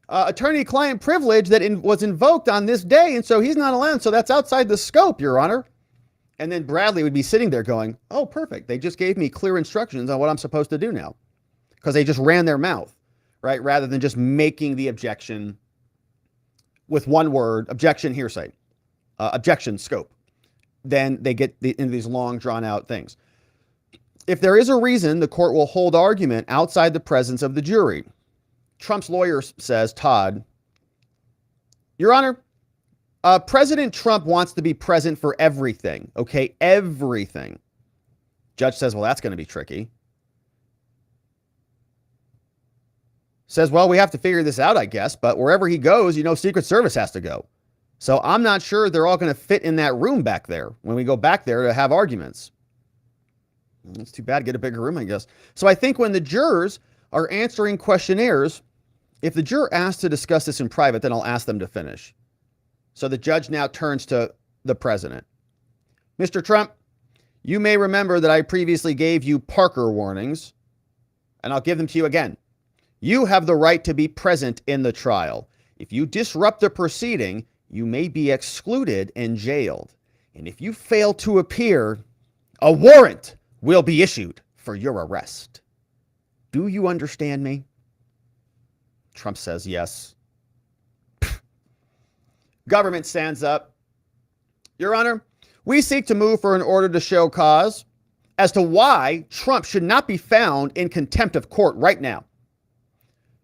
attorney-client privilege that was invoked on this day, and so he's not allowed. So that's outside the scope, Your Honor. And then Bradley would be sitting there going, oh, perfect. They just gave me clear instructions on what I'm supposed to do now. Because they just ran their mouth, right? Rather than just making the objection with one word, objection, hearsay, objection, scope. Then they get into these long, drawn-out things. If there is a reason, the court will hold argument outside the presence of the jury. Trump's lawyer says, Todd, Your Honor, President Trump wants to be present for everything, okay? Everything. Judge says, well, that's going to be tricky. says, well, we have to figure this out, I guess, but wherever he goes, Secret Service has to go. So I'm not sure they're all going to fit in that room back there when we go back there to have arguments. It's too bad. Get a bigger room, I guess. So I think when the jurors are answering questionnaires, if the juror asks to discuss this in private, then I'll ask them to finish. So the judge now turns to the president. Mr. Trump, you may remember that I previously gave you Parker warnings, and I'll give them to you again. You have the right to be present in the trial. If you disrupt the proceeding, you may be excluded and jailed. And if you fail to appear, a warrant will be issued for your arrest. Do you understand me? Trump says yes. Government stands up. Your Honor, we seek to move for an order to show cause as to why Trump should not be found in contempt of court right now.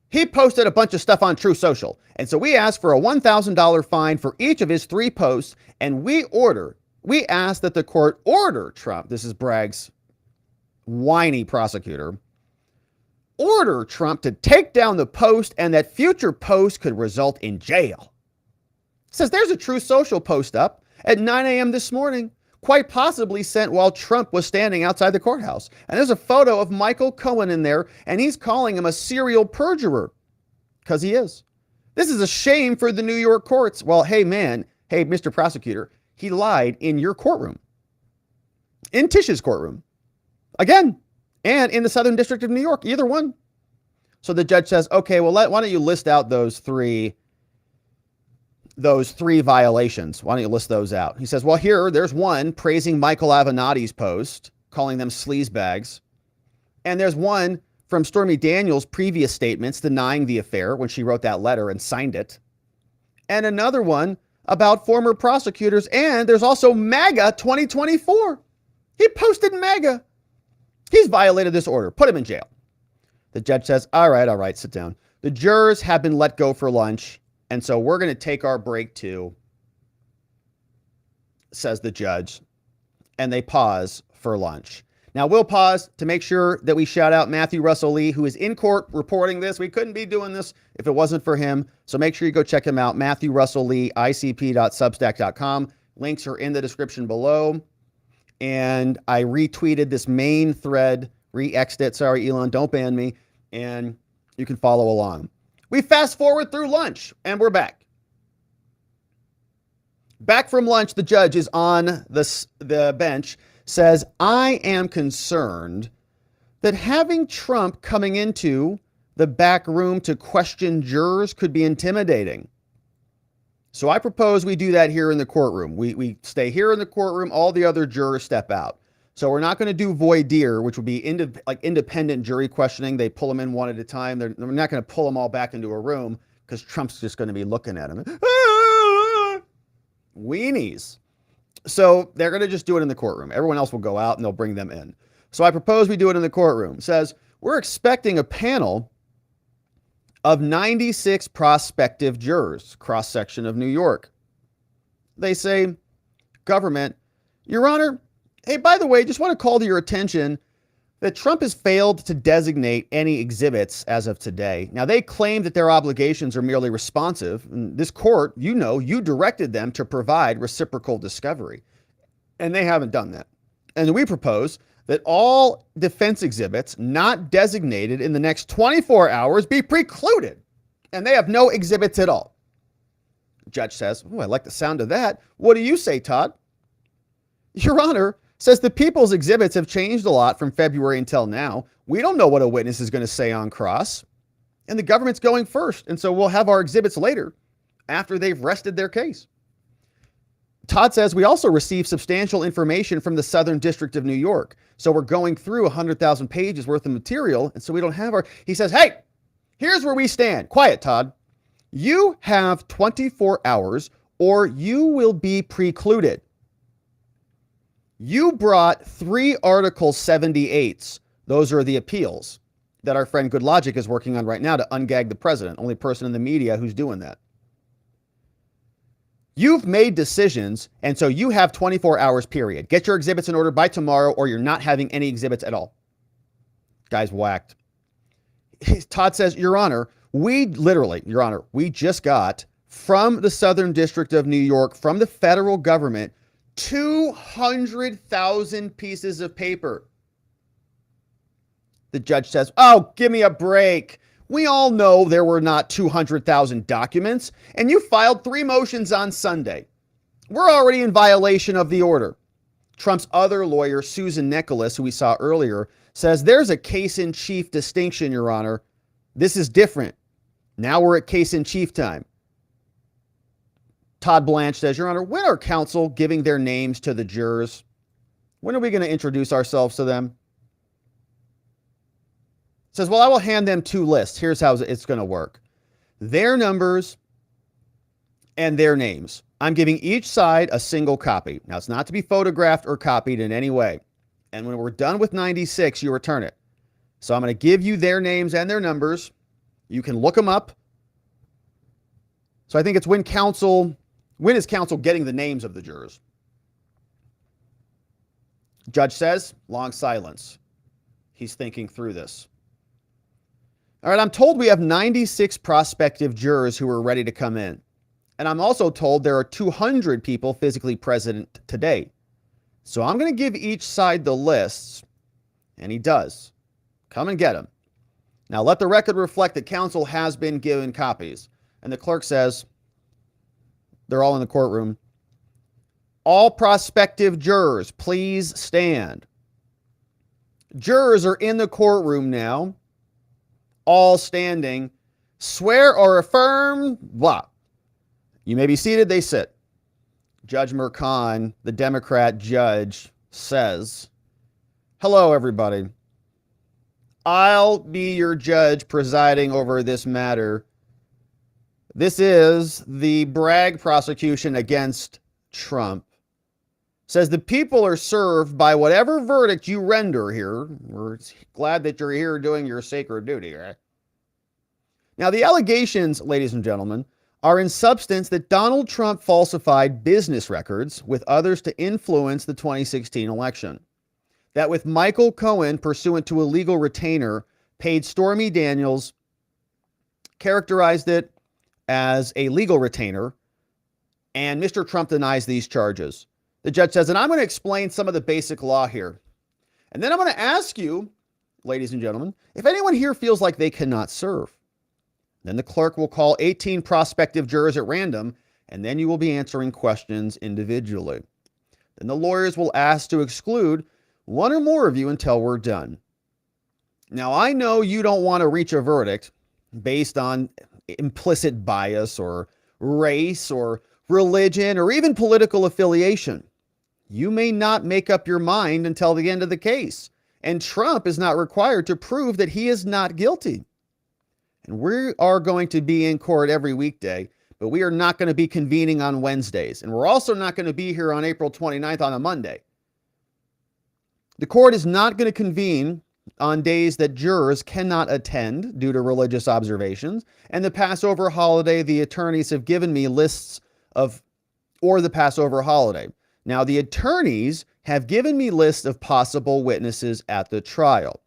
He posted a bunch of stuff on Truth Social, and so we asked for a $1,000 fine for each of his 3 posts, and we asked that the court order Trump, this is Bragg's whiny prosecutor, order Trump to take down the post and that future posts could result in jail. It says there's a Truth Social post up at 9 a.m. this morning, quite possibly sent while Trump was standing outside the courthouse. And there's a photo of Michael Cohen in there, and he's calling him a serial perjurer, because he is. This is a shame for the New York courts. Well, hey, Mr. Prosecutor, he lied in your courtroom, in Tish's courtroom, again, and in the Southern District of New York, either one. So the judge says, okay, well, why don't you list out those three violations. Why don't you list those out? He says, well, there's one praising Michael Avenatti's post, calling them sleazebags. And there's one from Stormy Daniels' previous statements denying the affair when she wrote that letter and signed it. And another one about former prosecutors. And there's also MAGA 2024. He posted MAGA. He's violated this order. Put him in jail. The judge says, all right, sit down. The jurors have been let go for lunch. And so we're going to take our break too, says the judge. And they pause for lunch. Now we'll pause to make sure that we shout out Matthew Russell Lee, who is in court reporting this. We couldn't be doing this if it wasn't for him. So make sure you go check him out. Matthew Russell Lee, icp.substack.com. Links are in the description below. And I retweeted this main thread, re-exed it. Sorry, Elon, don't ban me. And you can follow along. We fast forward through lunch and we're back. Back from lunch, the judge is on the bench, says, I am concerned that having Trump coming into the back room to question jurors could be intimidating. So I propose we do that here in the courtroom. We stay here in the courtroom. All the other jurors step out. So we're not going to do voir dire, which would be independent jury questioning. They pull them in one at a time. They're not going to pull them all back into a room because Trump's just going to be looking at them. Weenies. So they're going to just do it in the courtroom. Everyone else will go out and they'll bring them in. So I propose we do it in the courtroom. It says, we're expecting a panel of 96 prospective jurors, cross-section of New York. They say, government, Your Honor, hey, by the way, just want to call to your attention that Trump has failed to designate any exhibits as of today. Now, they claim that their obligations are merely responsive. And this court, you directed them to provide reciprocal discovery. And they haven't done that. And we propose that all defense exhibits not designated in the next 24 hours be precluded. And they have no exhibits at all. The judge says, oh, I like the sound of that. What do you say, Todd? Your Honor, says the people's exhibits have changed a lot from February until now. We don't know what a witness is going to say on cross. And the government's going first. And so we'll have our exhibits later after they've rested their case. Todd says we also received substantial information from the Southern District of New York. So we're going through 100,000 pages worth of material. And so we don't have he says, hey, here's where we stand. Quiet, Todd. You have 24 hours or you will be precluded. You brought 3 Article 78s. Those are the appeals that our friend Good Logic is working on right now to ungag the president. Only person in the media who's doing that. You've made decisions, and so you have 24 hours, period. Get your exhibits in order by tomorrow, or you're not having any exhibits at all. Guy's whacked. Todd says, Your Honor, We literally, Your Honor, we just got from the Southern District of New York, from the federal government, 200,000 pieces of paper. The judge says, oh, give me a break. We all know there were not 200,000 documents, and you filed 3 motions on Sunday. We're already in violation of the order. Trump's other lawyer, Susan Nicholas, who we saw earlier, says there's a case-in-chief distinction, Your Honor. This is different. Now we're at case-in-chief time. Todd Blanche says, Your Honor, when are counsel giving their names to the jurors? When are we going to introduce ourselves to them? Says, well, I will hand them 2 lists. Here's how it's going to work. Their numbers and their names. I'm giving each side a single copy. Now, it's not to be photographed or copied in any way. And when we're done with 96, you return it. So I'm going to give you their names and their numbers. You can look them up. So I think it's when is counsel getting the names of the jurors? Judge says, long silence. He's thinking through this. All right, I'm told we have 96 prospective jurors who are ready to come in. And I'm also told there are 200 people physically present today. So I'm going to give each side the lists, and he does. Come and get them. Now let the record reflect that counsel has been given copies. And the clerk says, they're all in the courtroom. All prospective jurors, please stand. Jurors are in the courtroom now, all standing. Swear or affirm, blah. You may be seated, they sit. Judge Mercan, the Democrat judge, says, hello, everybody. I'll be your judge presiding over this matter. This is the Bragg prosecution against Trump. Says the people are served by whatever verdict you render here. We're glad that you're here doing your sacred duty, right? Now, the allegations, ladies and gentlemen, are in substance that Donald Trump falsified business records with others to influence the 2016 election. That with Michael Cohen, pursuant to a legal retainer, paid Stormy Daniels, characterized it as a legal retainer, and Mr. Trump denies these charges. The judge says, and I'm going to explain some of the basic law here. And then I'm going to ask you, ladies and gentlemen, if anyone here feels like they cannot serve. Then the clerk will call 18 prospective jurors at random, and then you will be answering questions individually. Then the lawyers will ask to exclude 1 or more of you until we're done. Now, I know you don't want to reach a verdict based on implicit bias or race or religion or even political affiliation. You may not make up your mind until the end of the case, and Trump is not required to prove that he is not guilty. And we are going to be in court every weekday, but we are not going to be convening on Wednesdays. And we're also not going to be here on April 29th on a Monday. The court is not going to convene on days that jurors cannot attend due to religious observations. And the Passover holiday, the attorneys have given me lists of, or the Passover holiday. Now, the attorneys have given me lists of possible witnesses at the trial.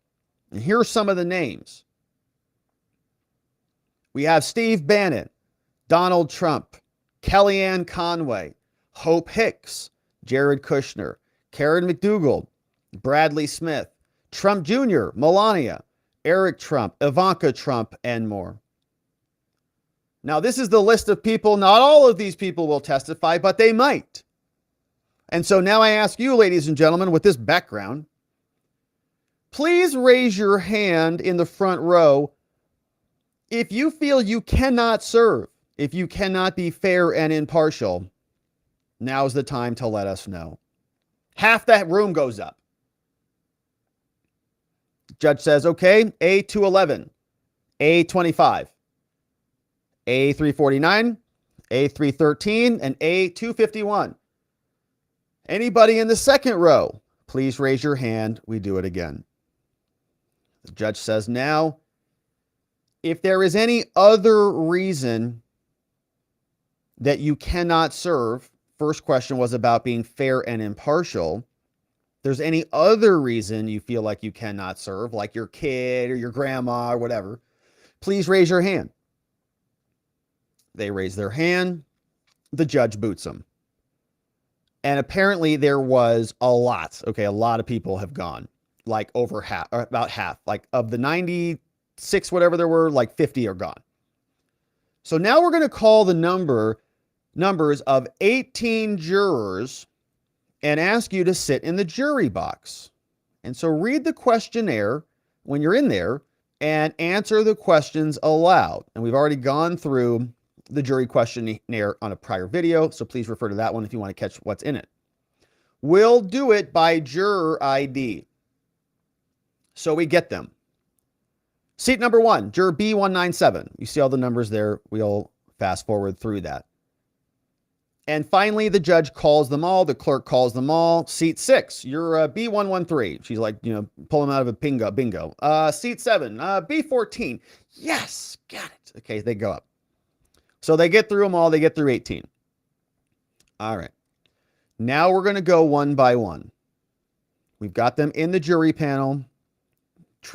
And here are some of the names. We have Steve Bannon, Donald Trump, Kellyanne Conway, Hope Hicks, Jared Kushner, Karen McDougal, Bradley Smith, Trump Jr., Melania, Eric Trump, Ivanka Trump, and more. Now, this is the list of people. Not all of these people will testify, but they might. And so now I ask you, ladies and gentlemen, with this background, please raise your hand in the front row if you feel you cannot serve, if you cannot be fair and impartial. Now's the time to let us know. Half that room goes up. Judge says, okay, A211, A25, A349, A313, and A251. Anybody in the second row, please raise your hand. We do it again. The judge says now, if there is any other reason that you cannot serve, first question was about being fair and impartial. If there's any other reason you feel like you cannot serve, like your kid or your grandma or whatever, Please raise your hand. They raise their hand. The judge boots them. And apparently there was a lot. Okay, a lot of people have gone. Like over half, or about half. Like of the 96, whatever there were, like 50 are gone. So now we're going to call the numbers of 18 jurors and ask you to sit in the jury box. And so read the questionnaire when you're in there and answer the questions aloud. And we've already gone through the jury questionnaire on a prior video, so please refer to that one if you want to catch what's in it. We'll do it by juror ID. So we get them. Seat number 1, juror B197. You see all the numbers there. We'll fast forward through that. And finally, the judge calls them all. The clerk calls them all. Seat 6, you're B113. She's like, pull them out of a bingo. Seat 7, B14. Yes, got it. Okay, they go up. So they get through them all. They get through 18. All right. Now we're going to go one by one. We've got them in the jury panel.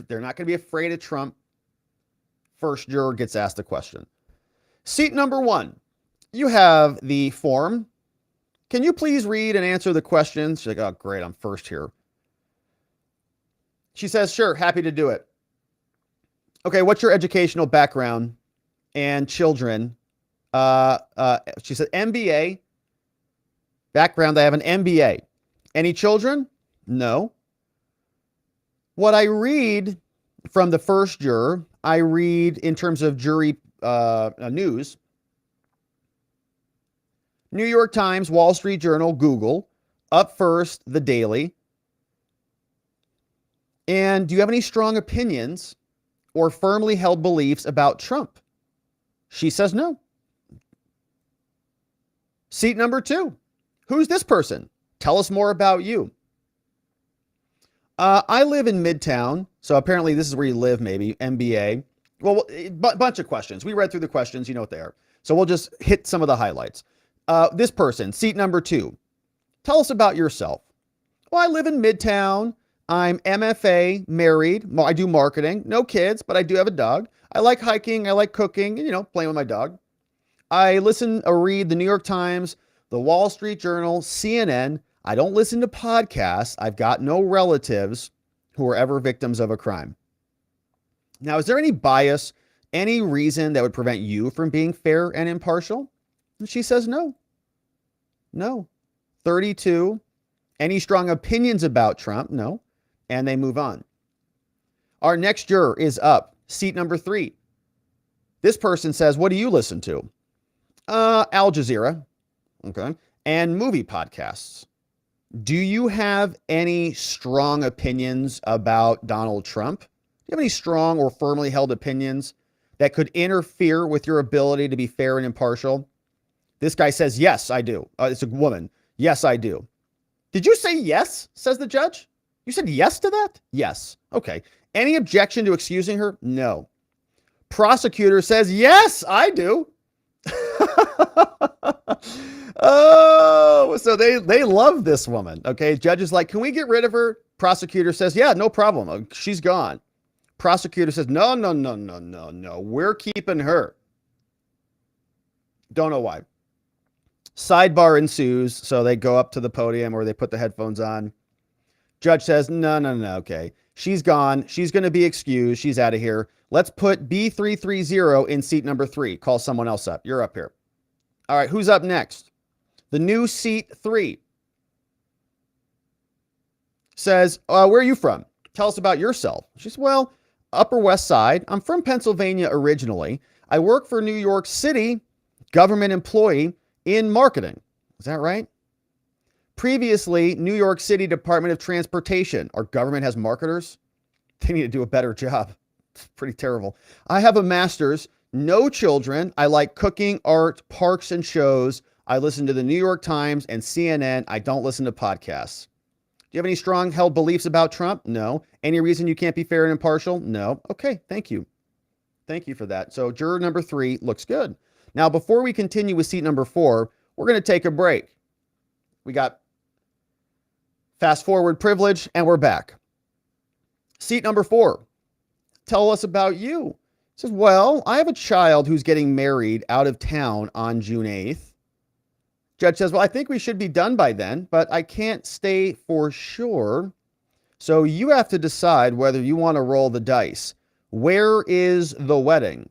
They're not going to be afraid of Trump. First juror gets asked a question. Seat number 1, you have the form. Can you please read and answer the questions? She's like, oh, great, I'm first here. She says, sure, happy to do it. Okay, what's your educational background and children? She said, MBA. Background, I have an MBA. Any children? No. What I read from the first juror, I read in terms of jury news. New York Times, Wall Street Journal, Google, Up First, The Daily. And do you have any strong opinions or firmly held beliefs about Trump? She says no. Seat number 2. Who's this person? Tell us more about you. I live in Midtown, so apparently this is where you live, maybe, MBA. Well, bunch of questions. We read through the questions, you know what they are. So we'll just hit some of the highlights. This person, seat number 2. Tell us about yourself. Well, I live in Midtown. I'm MFA, married. Well, I do marketing. No kids, but I do have a dog. I like hiking. I like cooking, playing with my dog. I listen or read the New York Times, the Wall Street Journal, CNN. I don't listen to podcasts. I've got no relatives who are ever victims of a crime. Now, is there any bias, any reason that would prevent you from being fair and impartial? And she says no. No. 32. Any strong opinions about Trump? No. And they move on. Our next juror is up. Seat number 3. This person says, what do you listen to? Al Jazeera. Okay. And movie podcasts. Do you have any strong opinions about Donald Trump? Do you have any strong or firmly held opinions that could interfere with your ability to be fair and impartial? This guy says, yes, I do. It's a woman. Yes, I do. Did you say yes? Says the judge. You said yes to that? Yes. Okay. Any objection to excusing her? No. Prosecutor says, yes, I do. Oh, so they love this woman. Okay. Judge is like, can we get rid of her? Prosecutor says, yeah, no problem. She's gone. Prosecutor says, no. We're keeping her. Don't know why. Sidebar ensues. So they go up to the podium or they put the headphones on. Judge says, no. Okay. She's gone. She's going to be excused. She's out of here. Let's put B330 in seat number 3. Call someone else up. You're up here. All right. Who's up next? The new seat 3 says, where are you from? Tell us about yourself. She says, well, Upper West Side. I'm from Pennsylvania originally. I work for New York City, government employee in marketing. Is that right? Previously, New York City Department of Transportation. Our government has marketers. They need to do a better job. It's pretty terrible. I have a master's, no children. I like cooking, art, parks, and shows. I listen to the New York Times and CNN. I don't listen to podcasts. Do you have any strong held beliefs about Trump? No. Any reason you can't be fair and impartial? No. Okay, thank you. Thank you for that. So juror number 3 looks good. Now, before we continue with seat number 4, we're going to take a break. We got fast forward privilege and we're back. Seat number 4. Tell us about you. Says, well, I have a child who's getting married out of town on June 8th. Judge says, well, I think we should be done by then, but I can't stay for sure. So you have to decide whether you want to roll the dice. Where is the wedding?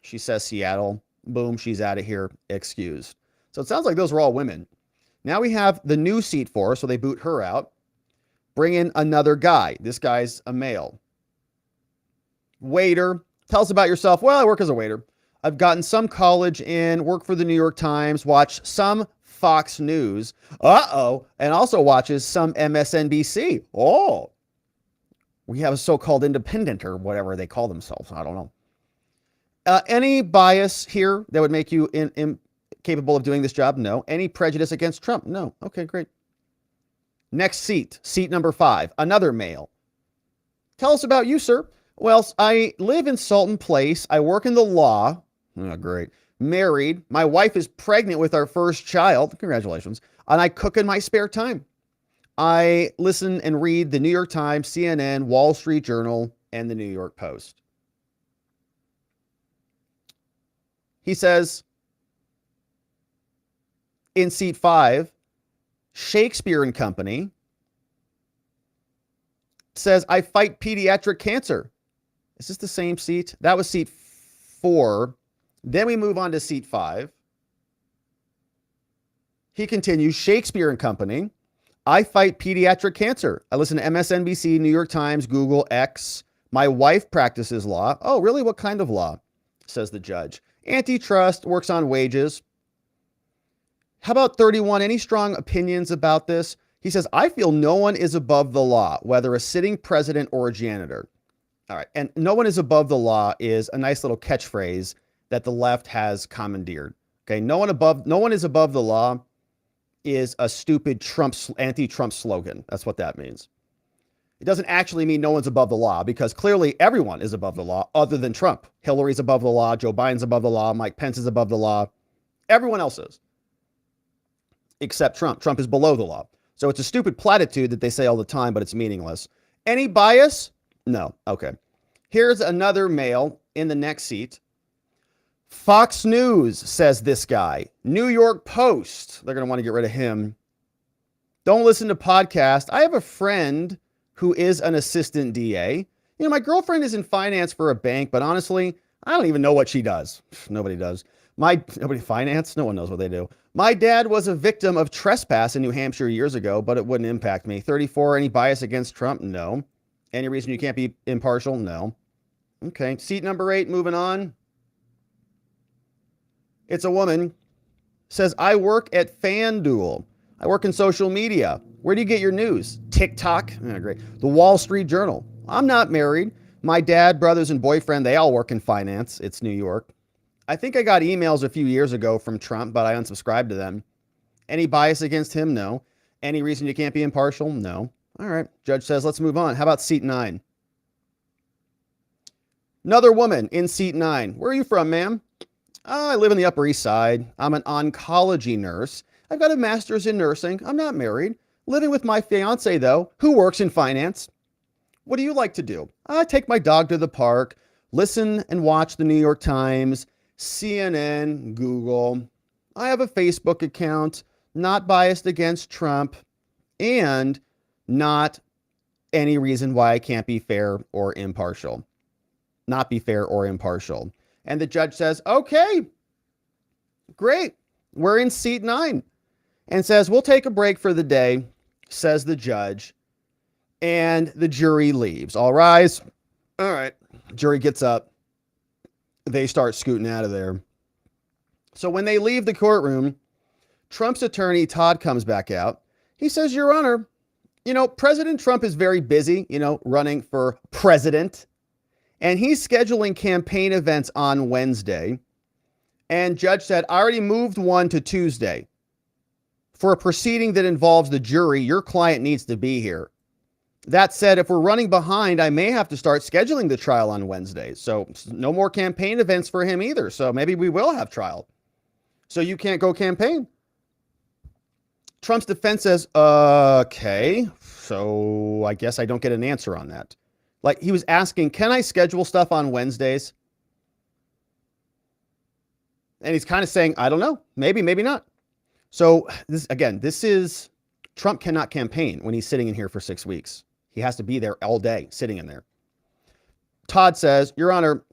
She says Seattle. Boom, she's out of here. Excused. So it sounds like those were all women. Now we have the new seat for her, so they boot her out. Bring in another guy. This guy's a male. Waiter. Tell us about yourself. Well, I work as a waiter. I've gotten some college in, work for the New York Times, watch some Fox News. And also watches some MSNBC. Oh, we have a so-called independent or whatever they call themselves. I don't know. Any bias here that would make you incapable of doing this job? No. Any prejudice against Trump? No. Okay, great. Next seat, seat number 5, another male. Tell us about you, sir. Well, I live in Salton Place. I work in the law. Oh, great. Married. My wife is pregnant with our first child. Congratulations. And I cook in my spare time. I listen and read the New York Times, CNN, Wall Street Journal, and the New York Post. He says, in seat 5, Shakespeare and Company says, I fight pediatric cancer. Is this the same seat? That was seat 4. Then we move on to seat 5. He continues, Shakespeare and Company. I fight pediatric cancer. I listen to MSNBC, New York Times, Google, X. My wife practices law. Oh, really? What kind of law? Says the judge. Antitrust, works on wages. How about 31? Any strong opinions about this? He says, I feel no one is above the law, whether a sitting president or a janitor. All right. And no one is above the law is a nice little catchphrase that the left has commandeered. Okay. No one is above the law is a stupid anti-Trump slogan. That's what that means. It doesn't actually mean no one's above the law because clearly everyone is above the law other than Trump. Hillary's above the law. Joe Biden's above the law. Mike Pence is above the law. Everyone else is. Except Trump. Trump is below the law. So it's a stupid platitude that they say all the time, but it's meaningless. Any bias? No. Okay. Here's another male in the next seat. Fox News, says this guy. New York Post. They're going to want to get rid of him. Don't listen to podcasts. I have a friend who is an assistant DA. You know, my girlfriend is in finance for a bank, but honestly, I don't even know what she does. Nobody does. Nobody finance? No one knows what they do. My dad was a victim of trespass in New Hampshire years ago, but it wouldn't impact me. 34, any bias against Trump? No. Any reason you can't be impartial? No. Okay, seat number 8, moving on. It's a woman. Says, I work at FanDuel. I work in social media. Where do you get your news? TikTok? Oh, great. The Wall Street Journal. I'm not married. My dad, brothers, and boyfriend, they all work in finance. It's New York. I think I got emails a few years ago from Trump, but I unsubscribed to them. Any bias against him? No. Any reason you can't be impartial? No. All right. Judge says, let's move on. How about seat 9? Another woman in seat 9. Where are you from, ma'am? I live in the Upper East Side. I'm an oncology nurse. I've got a master's in nursing. I'm not married. Living with my fiance, though, who works in finance. What do you like to do? I take my dog to the park, listen and watch the New York Times, CNN, Google. I have a Facebook account, not biased against Trump, and not any reason why I can't be fair or impartial. Not be fair or impartial. And the judge says, okay, great. We're in seat 9. And says, we'll take a break for the day, says the judge. And the jury leaves. All rise. All right. Jury gets up. They start scooting out of there. So when they leave the courtroom, Trump's attorney, Todd, comes back out. He says, Your Honor, President Trump is very busy, running for president. And he's scheduling campaign events on Wednesday. And judge said, I already moved one to Tuesday. For a proceeding that involves the jury, your client needs to be here. That said, if we're running behind, I may have to start scheduling the trial on Wednesday. So no more campaign events for him either. So maybe we will have trial. So you can't go campaign. Trump's defense says, okay, so I guess I don't get an answer on that. Like he was asking, can I schedule stuff on Wednesdays? And he's kind of saying, I don't know, maybe, maybe not. So this is Trump cannot campaign when he's sitting in here for 6 weeks. He has to be there all day, sitting in there. Todd says, Your Honor,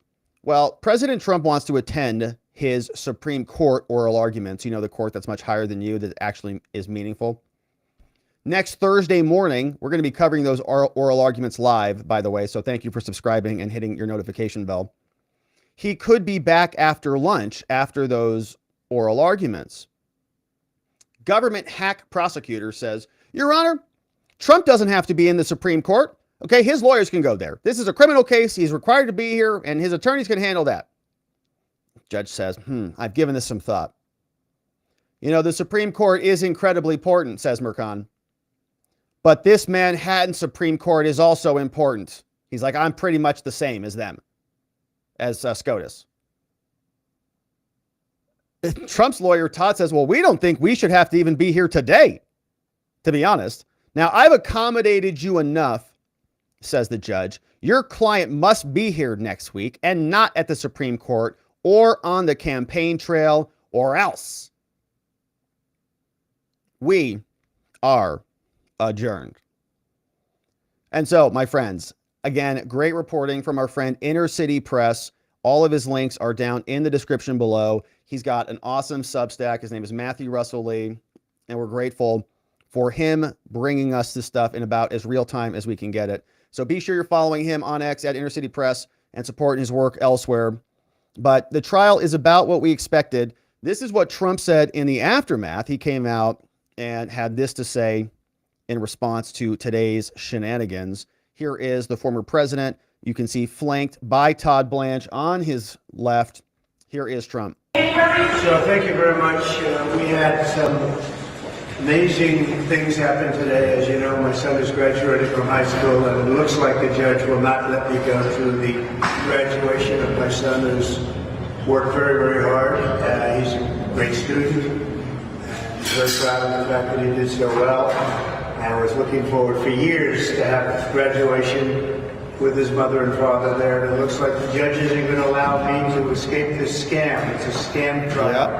well, President Trump wants to attend his Supreme Court oral arguments, the court that's much higher than you, that actually is meaningful. Next Thursday morning, we're going to be covering those oral arguments live, by the way. So thank you for subscribing and hitting your notification bell. He could be back after lunch after those oral arguments. Government hack prosecutor says, Your Honor, Trump doesn't have to be in the Supreme Court. Okay, his lawyers can go there. This is a criminal case. He's required to be here, and his attorneys can handle that. Judge says, I've given this some thought. The Supreme Court is incredibly important, says Mercon. But this Manhattan Supreme Court is also important. He's like, I'm pretty much the same as them, as SCOTUS. Trump's lawyer, Todd, says, well, we don't think we should have to even be here today, to be honest. Now, I've accommodated you enough, says the judge. Your client must be here next week and not at the Supreme Court or on the campaign trail, or else. We are adjourned. And so, my friends, again, great reporting from our friend Inner City Press. All of his links are down in the description below. He's got an awesome Substack. His name is Matthew Russell Lee, and we're grateful for him bringing us this stuff in about as real time as we can get it. So be sure you're following him on X at Inner City Press and supporting his work elsewhere. But the trial is about what we expected. This is what Trump said in the aftermath. He came out and had this to say in response to today's shenanigans. Here is the former president. You can see flanked by Todd Blanche on his left. Here is Trump. So thank you very much. We had some amazing things happen today. As you know, my son is graduating from high school, and it looks like the judge will not let me go to the graduation of my son, who's worked very, very hard. He's a great student. He's very proud of the fact that he did so well. And was looking forward for years to have graduation with his mother and father there. And it looks like the judge isn't going to allow me to escape this scam. It's a scam trial.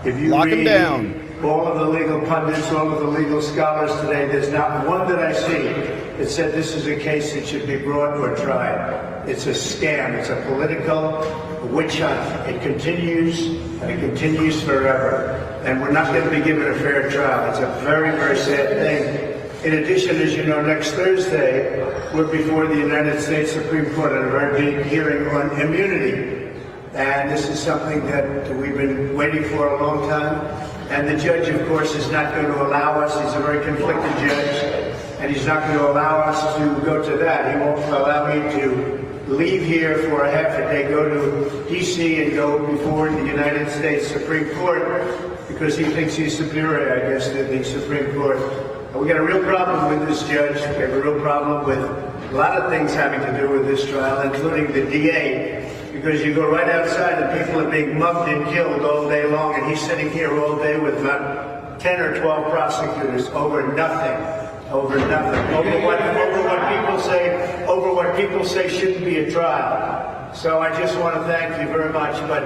Yep. If you Lock him read down. all of the legal pundits, all of the legal scholars today, there's not one that I see that said this is a case that should be brought or tried. It's a scam. It's a political witch hunt. It continues, and it continues forever. And we're not going to be given a fair trial. It's a very, very sad thing. In addition, as you know, next Thursday, we're before the United States Supreme Court on a very big hearing on immunity. And this is something that we've been waiting for a long time. And the judge, of course, is not going to allow us. He's a very conflicted judge. And he's not going to allow us to go to that. He won't allow me to leave here for a half a day, go to D.C. and go before the United States Supreme Court because he thinks he's superior, I guess, to the Supreme Court. We got a real problem with this judge. We have a real problem with a lot of things having to do with this trial, including the DA, because you go right outside and people are being mugged and killed all day long, and he's sitting here all day with about 10 or 12 prosecutors over nothing, over what people say shouldn't be a trial. So I just want to thank you very much, but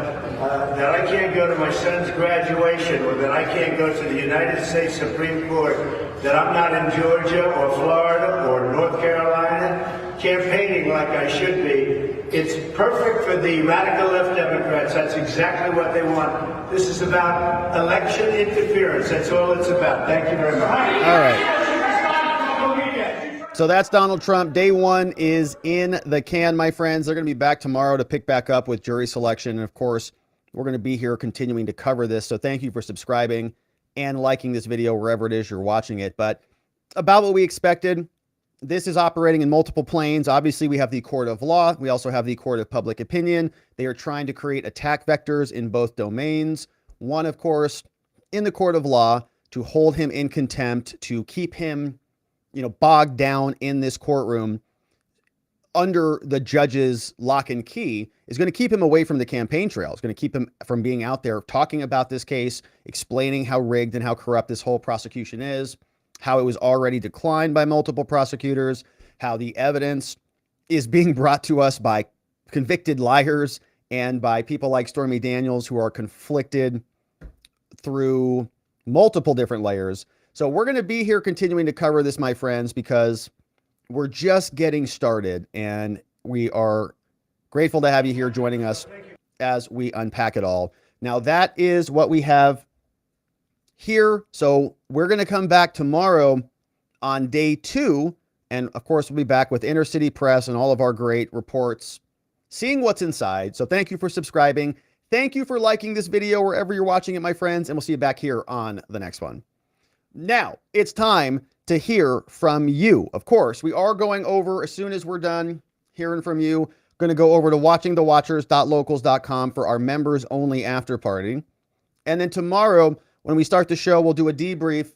that I can't go to my son's graduation, or that I can't go to the United States Supreme Court, that I'm not in Georgia or Florida or North Carolina campaigning like I should be. It's perfect for the radical left Democrats. That's exactly what they want. This is about election interference. That's all it's about. Thank you very much. All right. So that's Donald Trump. Day one is in the can, my friends. They're going to be back tomorrow to pick back up with jury selection. And of course, we're going to be here continuing to cover this. So thank you for subscribing and liking this video wherever it is you're watching it. But about what we expected, this is operating in multiple planes. Obviously, we have the court of law. We also have the court of public opinion. They are trying to create attack vectors in both domains. One, of course, in the court of law, to hold him in contempt, to keep him bogged down in this courtroom under the judge's lock and key, is going to keep him away from the campaign trail. It's going to keep him from being out there talking about this case, explaining how rigged and how corrupt this whole prosecution is, how it was already declined by multiple prosecutors, how the evidence is being brought to us by convicted liars and by people like Stormy Daniels who are conflicted through multiple different layers. So we're going to be here continuing to cover this, my friends, because we're just getting started, and we are grateful to have you here joining us as we unpack it all. Now, that is what we have here. So we're going to come back tomorrow on day 2. And of course, we'll be back with Inner City Press and all of our great reports, seeing what's inside. So thank you for subscribing. Thank you for liking this video wherever you're watching it, my friends. And we'll see you back here on the next one. Now it's time to hear from you. Of course, we are going over, as soon as we're done hearing from you, going to go over to watchingthewatchers.locals.com for our members only after party. And then tomorrow, when we start the show, we'll do a debrief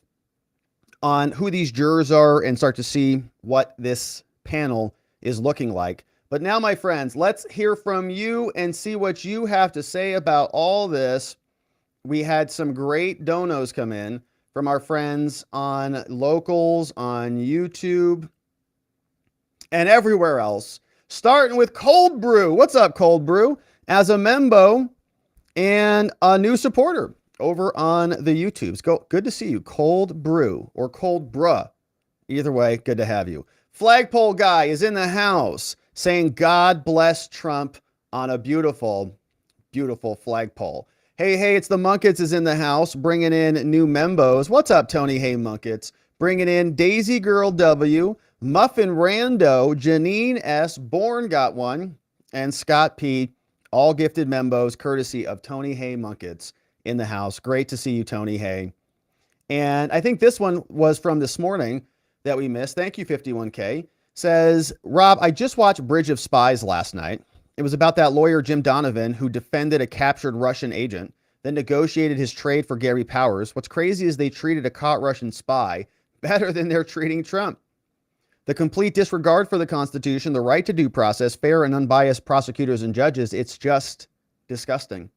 on who these jurors are and start to see what this panel is looking like. But now, my friends, let's hear from you and see what you have to say about all this. We had some great donos come in from our friends on Locals, on YouTube, and everywhere else. Starting with Cold Brew. What's up, Cold Brew? As a membo and a new supporter over on the YouTubes. Good to see you, Cold Brew or Cold Bruh. Either way, good to have you. Flagpole Guy is in the house saying, God bless Trump on a beautiful, beautiful flagpole. Hey, it's the Munkets is in the house, bringing in new membos. What's up, Tony Hey Munkets? Bringing in Daisy Girl W, Muffin Rando, Janine S, Bourne got one, and Scott P, all gifted membos courtesy of Tony Hey Munkets in the house. Great to see you, Tony Hey. And I think this one was from this morning that we missed. Thank you, 51K. Says, Rob, I just watched Bridge of Spies last night. It was about that lawyer, Jim Donovan, who defended a captured Russian agent, then negotiated his trade for Gary Powers. What's crazy is they treated a caught Russian spy better than they're treating Trump. The complete disregard for the Constitution, the right to due process, fair and unbiased prosecutors and judges, it's just disgusting.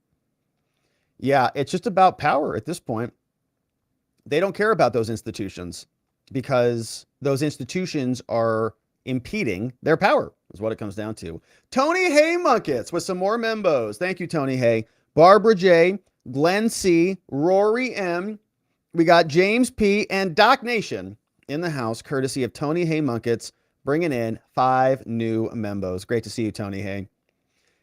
Yeah, it's just about power at this point. They don't care about those institutions because those institutions are impeding their power, is what it comes down to. Tony Hay Munkets with some more membos. Thank you, Tony Hay. Barbara J, Glenn C, Rory M. We got James P and Doc Nation in the house, courtesy of Tony Hay Munkets, bringing in 5 new membos. Great to see you, Tony Hay.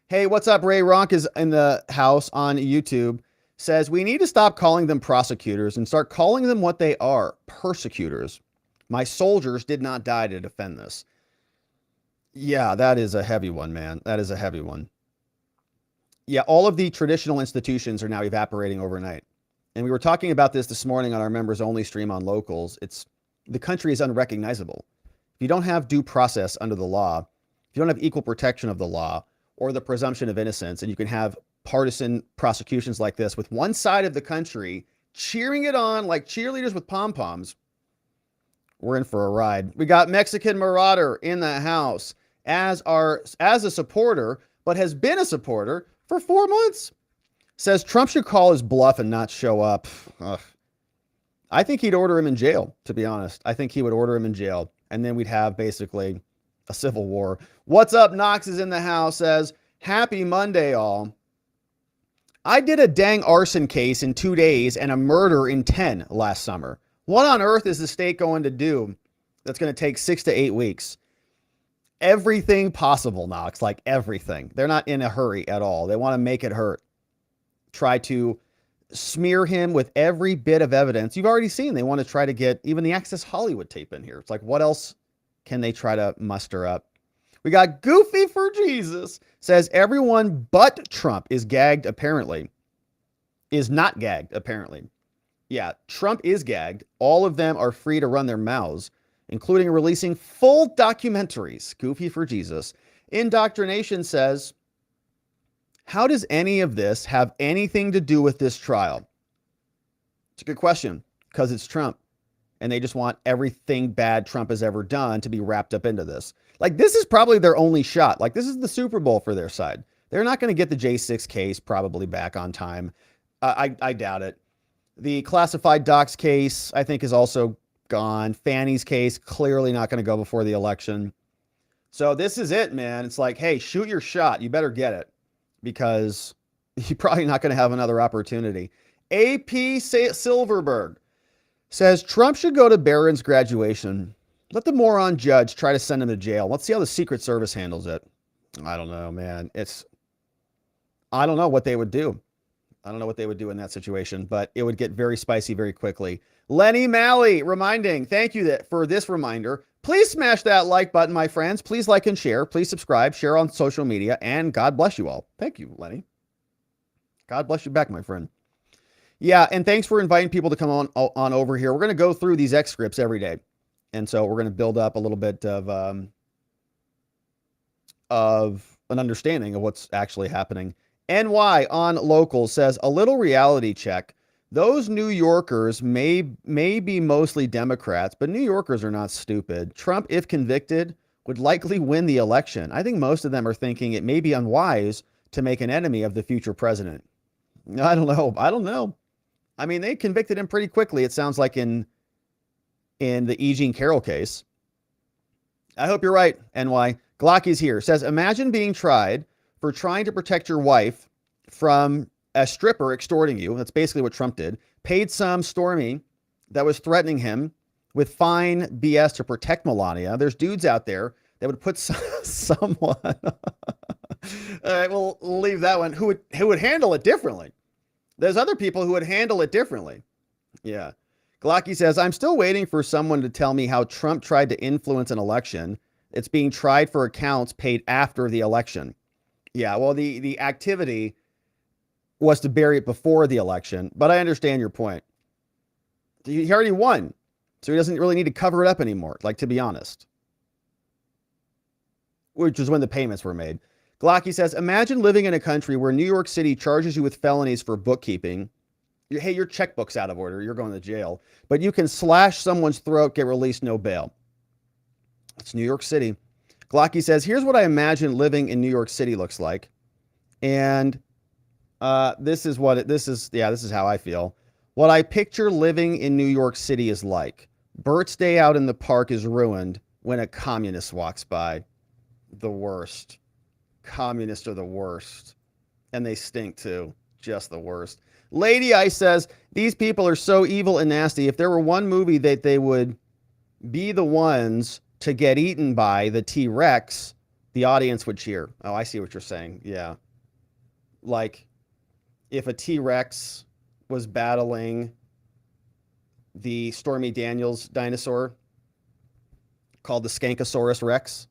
Hey, what's up? Ray Ronk is in the house on YouTube. Says, we need to stop calling them prosecutors and start calling them what they are, persecutors. My soldiers did not die to defend this. Yeah, that is a heavy one, man. That is a heavy one. Yeah, all of the traditional institutions are now evaporating overnight. And we were talking about this morning on our members only stream on Locals. The country is unrecognizable. If you don't have due process under the law, if you don't have equal protection of the law or the presumption of innocence, and you can have partisan prosecutions like this with one side of the country cheering it on like cheerleaders with pom-poms, we're in for a ride. We got Mexican Marauder in the house as a supporter, but has been a supporter for 4 months. Says Trump should call his bluff and not show up. Ugh. I think he'd order him in jail, to be honest. I think he would order him in jail, and then we'd have basically a civil war. What's up? Knox is in the house, says, happy Monday, all. I did a dang arson case in 2 days and a murder in 10 last summer. What on earth is the state going to do that's going to take 6 to 8 weeks? Everything possible, Knox, like everything. They're not in a hurry at all. They want to make it hurt. Try to smear him with every bit of evidence. You've already seen they want to try to get even the Access Hollywood tape in here. It's like, what else can they try to muster up? We got Goofy for Jesus. Says everyone but Trump is gagged, apparently. Is not gagged, apparently. Yeah, Trump is gagged. All of them are free to run their mouths, including releasing full documentaries. Goofy for Jesus. Indoctrination says, how does any of this have anything to do with this trial? It's a good question, because it's Trump. And they just want everything bad Trump has ever done to be wrapped up into this. Like, this is probably their only shot. Like, this is the Super Bowl for their side. They're not going to get the J6 case probably back on time. I doubt it. The classified docs case, I think, is also gone. Fanny's case, clearly not going to go before the election. So this is it, man. It's like, hey, shoot your shot. You better get it. because you're probably not going to have another opportunity. AP Silverberg says Trump should go to Barron's graduation. Let the moron judge try to send him to jail. Let's see how the Secret Service handles it. I don't know, man. I don't know what they would do. I don't know what they would do in that situation, but it would get very spicy very quickly. Lenny Malley reminding, thank you for this reminder. Please smash that like button, my friends. Please like and share. Please subscribe, share on social media, and God bless you all. Thank you, Lenny. God bless you back, my friend. Yeah, and thanks for inviting people to come on over here. We're going to go through these X scripts every day. And so we're going to build up a little bit of an understanding of what's actually happening. NY on local says, a little reality check. Those New Yorkers may be mostly Democrats, but New Yorkers are not stupid. Trump, if convicted, would likely win the election. I think most of them are thinking it may be unwise to make an enemy of the future president. I don't know. I mean, they convicted him pretty quickly. It sounds like in the E. Jean Carroll case. I hope you're right, NY. Glocky's here. Says, imagine being tried for trying to protect your wife from a stripper extorting you. That's basically what Trump did. Paid some Stormy that was threatening him with fine BS to protect Melania. There's dudes out there that would put someone. All right, we'll leave that one. Who would handle it differently? There's other people who would handle it differently. Yeah. Glocky says, I'm still waiting for someone to tell me how Trump tried to influence an election. It's being tried for accounts paid after the election. Yeah, well, the activity was to bury it before the election, but I understand your point. He already won, so he doesn't really need to cover it up anymore, like, to be honest. Which was when the payments were made. Glocky says, imagine living in a country where New York City charges you with felonies for bookkeeping. Hey, your checkbook's out of order. You're going to jail. But you can slash someone's throat, get released, no bail. It's New York City. Glocky says, here's what I imagine living in New York City looks like. And this is how I feel. What I picture living in New York City is like. Bert's day out in the park is ruined when a communist walks by. The worst. Communists are the worst. And they stink too. Just the worst. Lady Ice says, these people are so evil and nasty. If there were one movie that they would be the ones to get eaten by, the T-Rex, the audience would cheer. Oh, I see what you're saying. Yeah. Like, if a T-Rex was battling the Stormy Daniels dinosaur called the Skankosaurus Rex.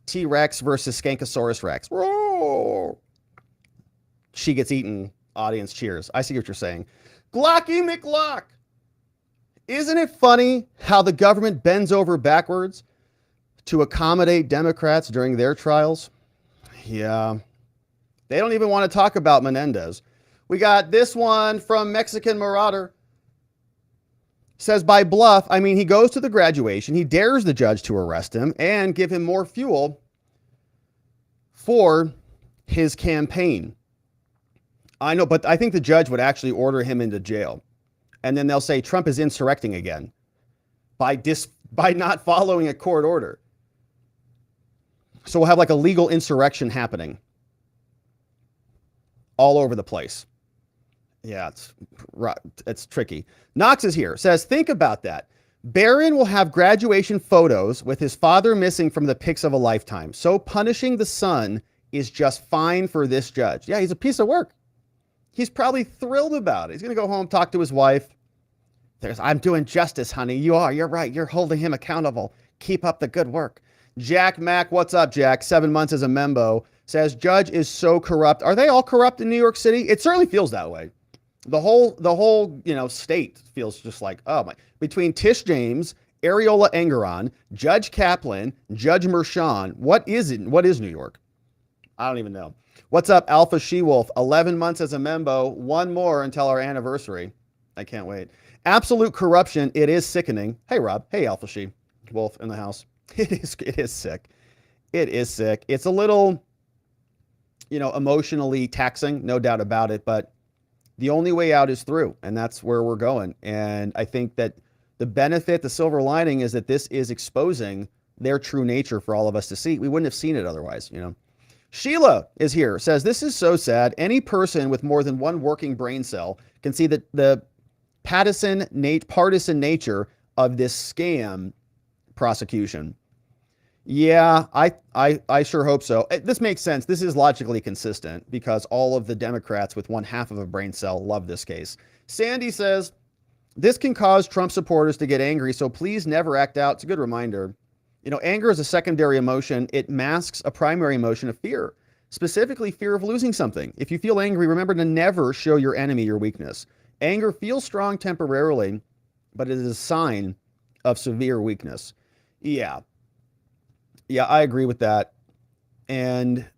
T-Rex versus Skankosaurus Rex. Roar! She gets eaten. Audience cheers. I see what you're saying. Glocky McLock. Isn't it funny how the government bends over backwards to accommodate Democrats during their trials? Yeah. They don't even want to talk about Menendez. We got this one from Mexican Marauder. Says, by bluff, I mean, he goes to the graduation. He dares the judge to arrest him and give him more fuel for his campaign. I know, but I think the judge would actually order him into jail. And then they'll say Trump is insurrecting again by not following a court order. So we'll have like a legal insurrection happening all over the place. Yeah, it's tricky. Knox is here. Says, think about that. Barron will have graduation photos with his father missing from the pics of a lifetime. So punishing the son is just fine for this judge. Yeah, he's a piece of work. He's probably thrilled about it. He's going to go home, talk to his wife. I'm doing justice, honey. You are. You're right. You're holding him accountable. Keep up the good work. Jack Mack, what's up, Jack? 7 months as a membo. Says, judge is so corrupt. Are they all corrupt in New York City? It certainly feels that way. The whole, state feels just like, oh my. Between Tish James, Areola Engeron, Judge Kaplan, Judge Mershon, what is New York? I don't even know. What's up, Alpha She-Wolf? 11 months as a membo. One more until our anniversary. I can't wait. Absolute corruption. It is sickening. Hey, Rob. Hey, Alpha She-Wolf in the house. It is sick. It is sick. It's a little, emotionally taxing, no doubt about it. But the only way out is through, and that's where we're going. And I think that the benefit, the silver lining, is that this is exposing their true nature for all of us to see. We wouldn't have seen it otherwise, Sheila is here, says, this is so sad. Any person with more than one working brain cell can see that the partisan nature of this scam prosecution. Yeah, I sure hope so. This makes sense. This is logically consistent because all of the Democrats with one half of a brain cell love this case. Sandy says, this can cause Trump supporters to get angry, so please never act out. It's a good reminder. Anger is a secondary emotion. It masks a primary emotion of fear, specifically fear of losing something. If you feel angry, remember to never show your enemy your weakness. Anger feels strong temporarily, but it is a sign of severe weakness. Yeah, I agree with that. And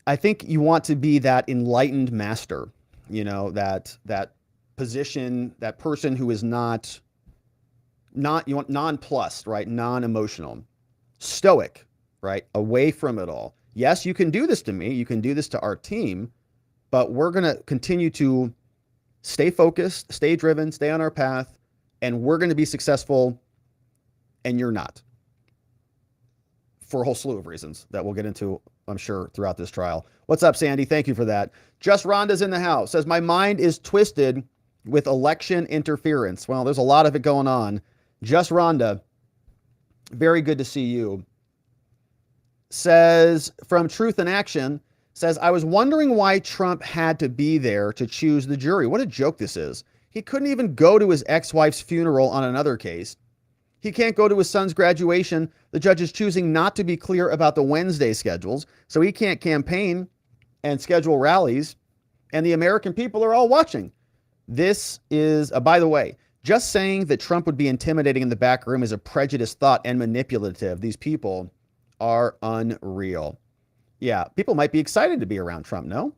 I think you want to be that enlightened master, that position, that person who is not nonplussed, right? Non-emotional, stoic, right? Away from it all. Yes, you can do this to me. You can do this to our team, but we're going to continue to stay focused, stay driven, stay on our path, and we're going to be successful, and you're not, for a whole slew of reasons that we'll get into, I'm sure, throughout this trial. What's up, Sandy? Thank you for that. Just Rhonda's in the house. Says, my mind is twisted with election interference. Well, there's a lot of it going on. Just Rhonda, very good to see you. Says, from Truth in Action, says, I was wondering why Trump had to be there to choose the jury. What a joke this is. He couldn't even go to his ex-wife's funeral on another case. He can't go to his son's graduation. The judge is choosing not to be clear about the Wednesday schedules, so he can't campaign and schedule rallies, and the American people are all watching. This is, by the way, just saying that Trump would be intimidating in the back room is a prejudiced thought and manipulative. These people are unreal. Yeah, people might be excited to be around Trump, no?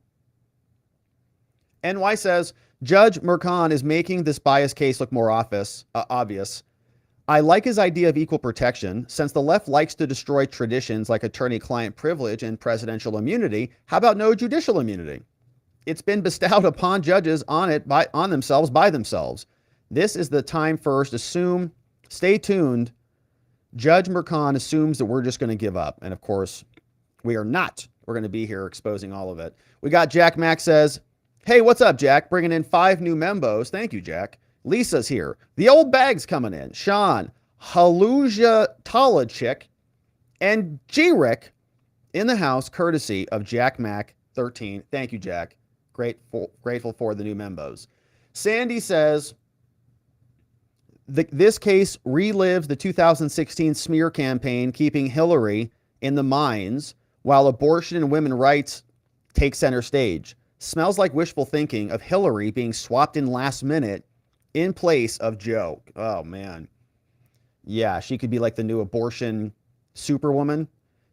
NY says, Judge Mercan is making this bias case look more obvious. I like his idea of equal protection. Since the left likes to destroy traditions like attorney-client privilege and presidential immunity, how about no judicial immunity? It's been bestowed upon judges on themselves by themselves. This is the time first. Stay tuned. Judge Mercan assumes that we're just going to give up. And of course, we are not. We're going to be here exposing all of it. We got Jack Mack says, hey, what's up, Jack? Bringing in 5 new membos. Thank you, Jack. Lisa's here. The old bag's coming in. Sean, Haluja Talachik, and G-Rick in the house, courtesy of Jack Mack 13. Thank you, Jack. Grateful for the new membos. Sandy says, this case relives the 2016 smear campaign, keeping Hillary in the minds while abortion and women's rights take center stage. Smells like wishful thinking of Hillary being swapped in last minute in place of Joe. Oh, man. Yeah, she could be like the new abortion superwoman.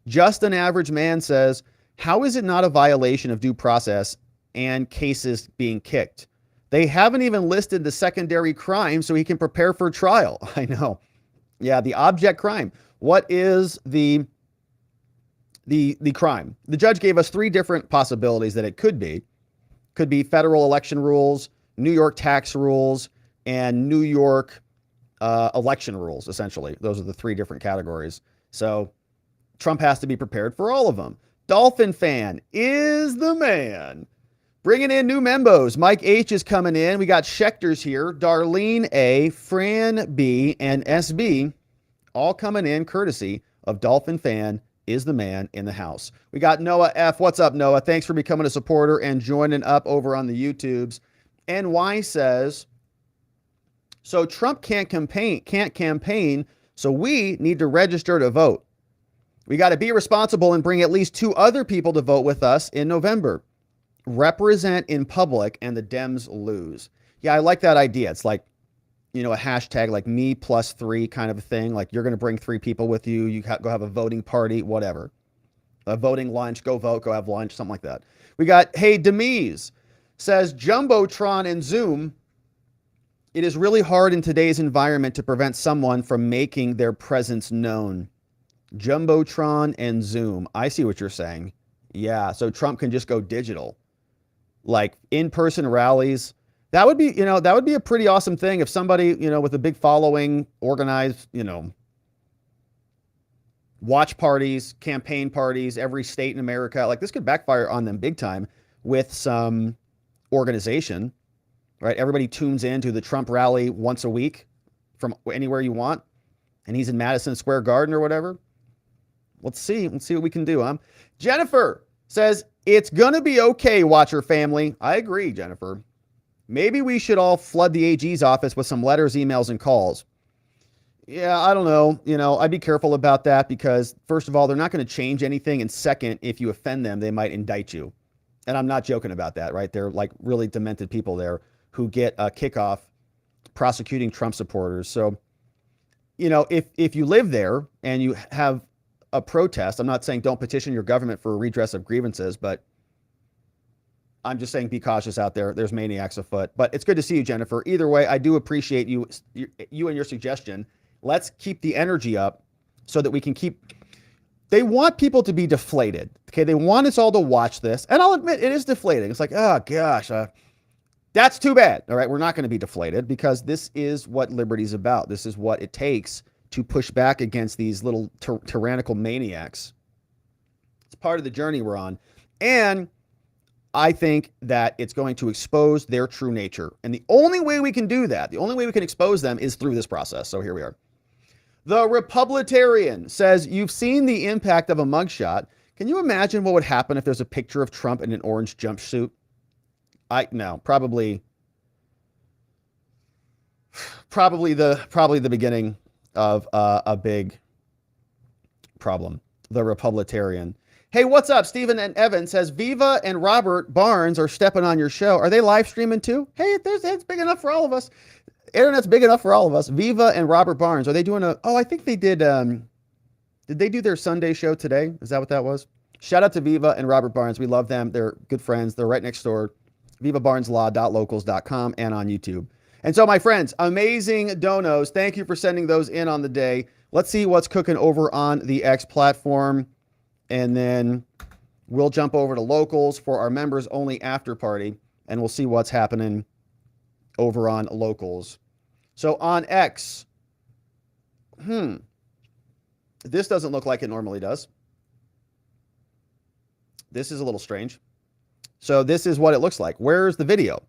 Just an Average Man says, how is it not a violation of due process and cases being kicked? They haven't even listed the secondary crime so he can prepare for trial. I know. Yeah, the object crime. What is the crime? The judge gave us 3 different possibilities that it could be. Could be federal election rules, New York tax rules, and New York election rules, essentially. Those are the 3 different categories. So Trump has to be prepared for all of them. Dolphin Fan is the man. Bringing in new membos. Mike H is coming in. We got Schecter's here. Darlene A, Fran B, and SB all coming in courtesy of Dolphin Fan is the man in the house. We got Noah F. What's up, Noah? Thanks for becoming a supporter and joining up over on the YouTubes. NY says, so Trump can't campaign, so we need to register to vote. We got to be responsible and bring at least 2 other people to vote with us in November. Represent in public and the Dems lose. Yeah, I like that idea. It's like, a hashtag like me+3 kind of a thing. Like you're going to bring 3 people with you. You go have a voting party, whatever. A voting lunch, go vote, go have lunch, something like that. We got, hey, Demise says, Jumbotron and Zoom. It is really hard in today's environment to prevent someone from making their presence known. Jumbotron and Zoom. I see what you're saying. Yeah, so Trump can just go digital. Like in-person rallies. That would be, that would be a pretty awesome thing if somebody, with a big following organized, watch parties, campaign parties, every state in America. Like this could backfire on them big time with some organization, right? Everybody tunes in to the Trump rally once a week from anywhere you want. And he's in Madison Square Garden or whatever. Let's see what we can do. Jennifer says, it's going to be okay, Watcher family. I agree, Jennifer. Maybe we should all flood the AG's office with some letters, emails, and calls. Yeah, I don't know. I'd be careful about that because, first of all, they're not going to change anything. And second, if you offend them, they might indict you. And I'm not joking about that, right? They're like really demented people there who get a kickoff prosecuting Trump supporters. So, if you live there and you have a protest, I'm not saying don't petition your government for a redress of grievances, but I'm just saying be cautious out there. There's maniacs afoot. But it's good to see you, Jennifer. Either way, I do appreciate you and your suggestion. Let's keep the energy up so that we can they want people to be deflated. Okay. They want us all to watch this. And I'll admit it is deflating. It's like, oh gosh, that's too bad. All right. We're not going to be deflated because this is what liberty's about. This is what it takes to push back against these little tyrannical maniacs. It's part of the journey we're on. And I think that it's going to expose their true nature. And the only way we can do that, the only way we can expose them is through this process. So here we are. The Republitarian says, you've seen the impact of a mugshot. Can you imagine what would happen if there's a picture of Trump in an orange jumpsuit? No, probably the beginning of a big problem. The Republitarian. Hey, what's up? Stephen and Evan says, Viva and Robert Barnes are stepping on your show. Are they live streaming too? Hey, it's big enough for all of us. Internet's big enough for all of us. Viva and Robert Barnes. Are they doing I think they did. Did they do their Sunday show today? Is that what that was? Shout out to Viva and Robert Barnes. We love them. They're good friends. They're right next door. VivaBarnesLaw.locals.com and on YouTube. And so, my friends, amazing donos. Thank you for sending those in on the day. Let's see what's cooking over on the X platform. And then we'll jump over to locals for our members only after party. And we'll see what's happening over on locals. So on X, this doesn't look like it normally does. This is a little strange. So this is what it looks like. Where's the video?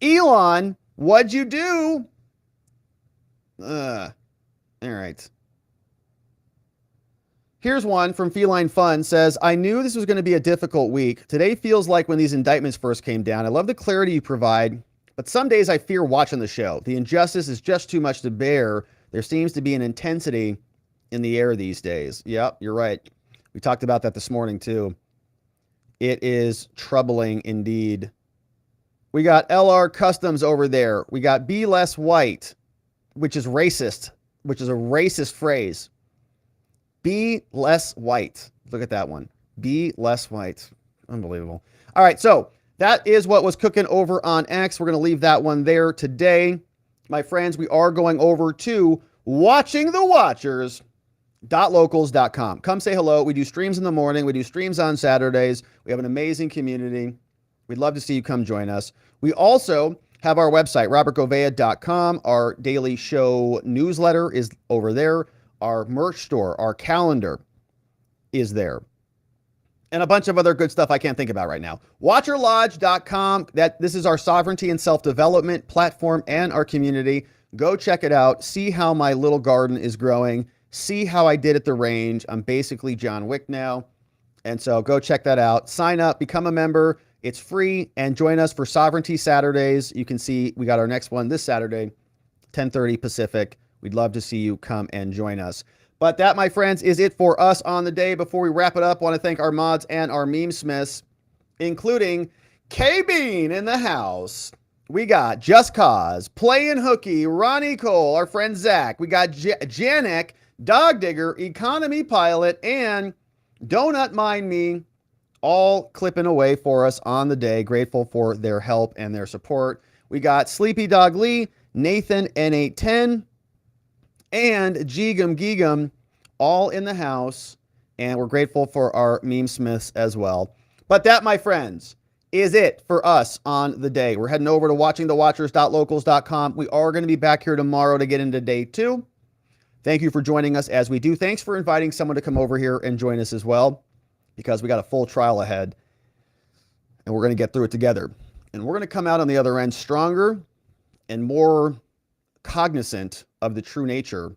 Elon, what'd you do? All right. Here's one from Feline Fun says, I knew this was going to be a difficult week. Today feels like when these indictments first came down. I love the clarity you provide, but some days I fear watching the show. The injustice is just too much to bear. There seems to be an intensity in the air these days. Yep, you're right. We talked about that this morning too. It is troubling indeed. We got LR Customs over there. We got Be Less White, which is racist, which is a racist phrase. Be less white. Look at that one. Be less white. Unbelievable. All right. So that is what was cooking over on X. We're going to leave that one there today. My friends, we are going over to watchingthewatchers.locals.com. Come say hello. We do streams in the morning. We do streams on Saturdays. We have an amazing community. We'd love to see you come join us. We also have our website, robertgovea.com. Our daily show newsletter is over there. Our merch store, our calendar is there. And a bunch of other good stuff I can't think about right now. Watcherlodge.com. This is our sovereignty and self-development platform and our community. Go check it out. See how my little garden is growing. See how I did at the range. I'm basically John Wick now. And so go check that out. Sign up, become a member. It's free, and join us for Sovereignty Saturdays. You can see we got our next one this Saturday, 10:30 Pacific. We'd love to see you come and join us. But that, my friends, is it for us on the day. Before we wrap it up, I want to thank our mods and our meme smiths, including K-Bean in the house. We got Just Cause, Playin' Hooky, Ronnie Cole, our friend Zach. We got Janek, Dog Digger, Economy Pilot, and Donut Mind Me, all clipping away for us on the day. Grateful for their help and their support. We got Sleepy Dog Lee, Nathan N810, and Geegum Geegum, all in the house. And we're grateful for our meme smiths as well. But that, my friends, is it for us on the day. We're heading over to watchingthewatchers.locals.com. We are going to be back here tomorrow to get into day 2. Thank you for joining us as we do. Thanks for inviting someone to come over here and join us as well, because we got a full trial ahead and we're going to get through it together. And we're going to come out on the other end stronger and more cognizant of the true nature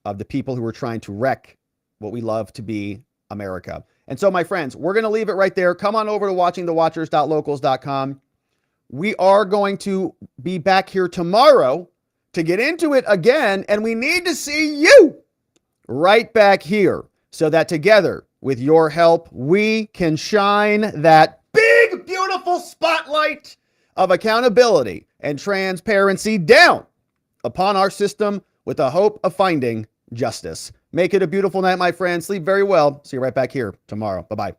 of the people who are trying to wreck what we love to be America. And so, my friends, we're going to leave it right there. Come on over to watchingthewatchers.locals.com. We are going to be back here tomorrow to get into it again, and we need to see you right back here so that together, with your help, we can shine that big, beautiful spotlight of accountability and transparency down upon our system with the hope of finding justice. Make it a beautiful night, my friends. Sleep very well. See you right back here tomorrow. Bye-bye.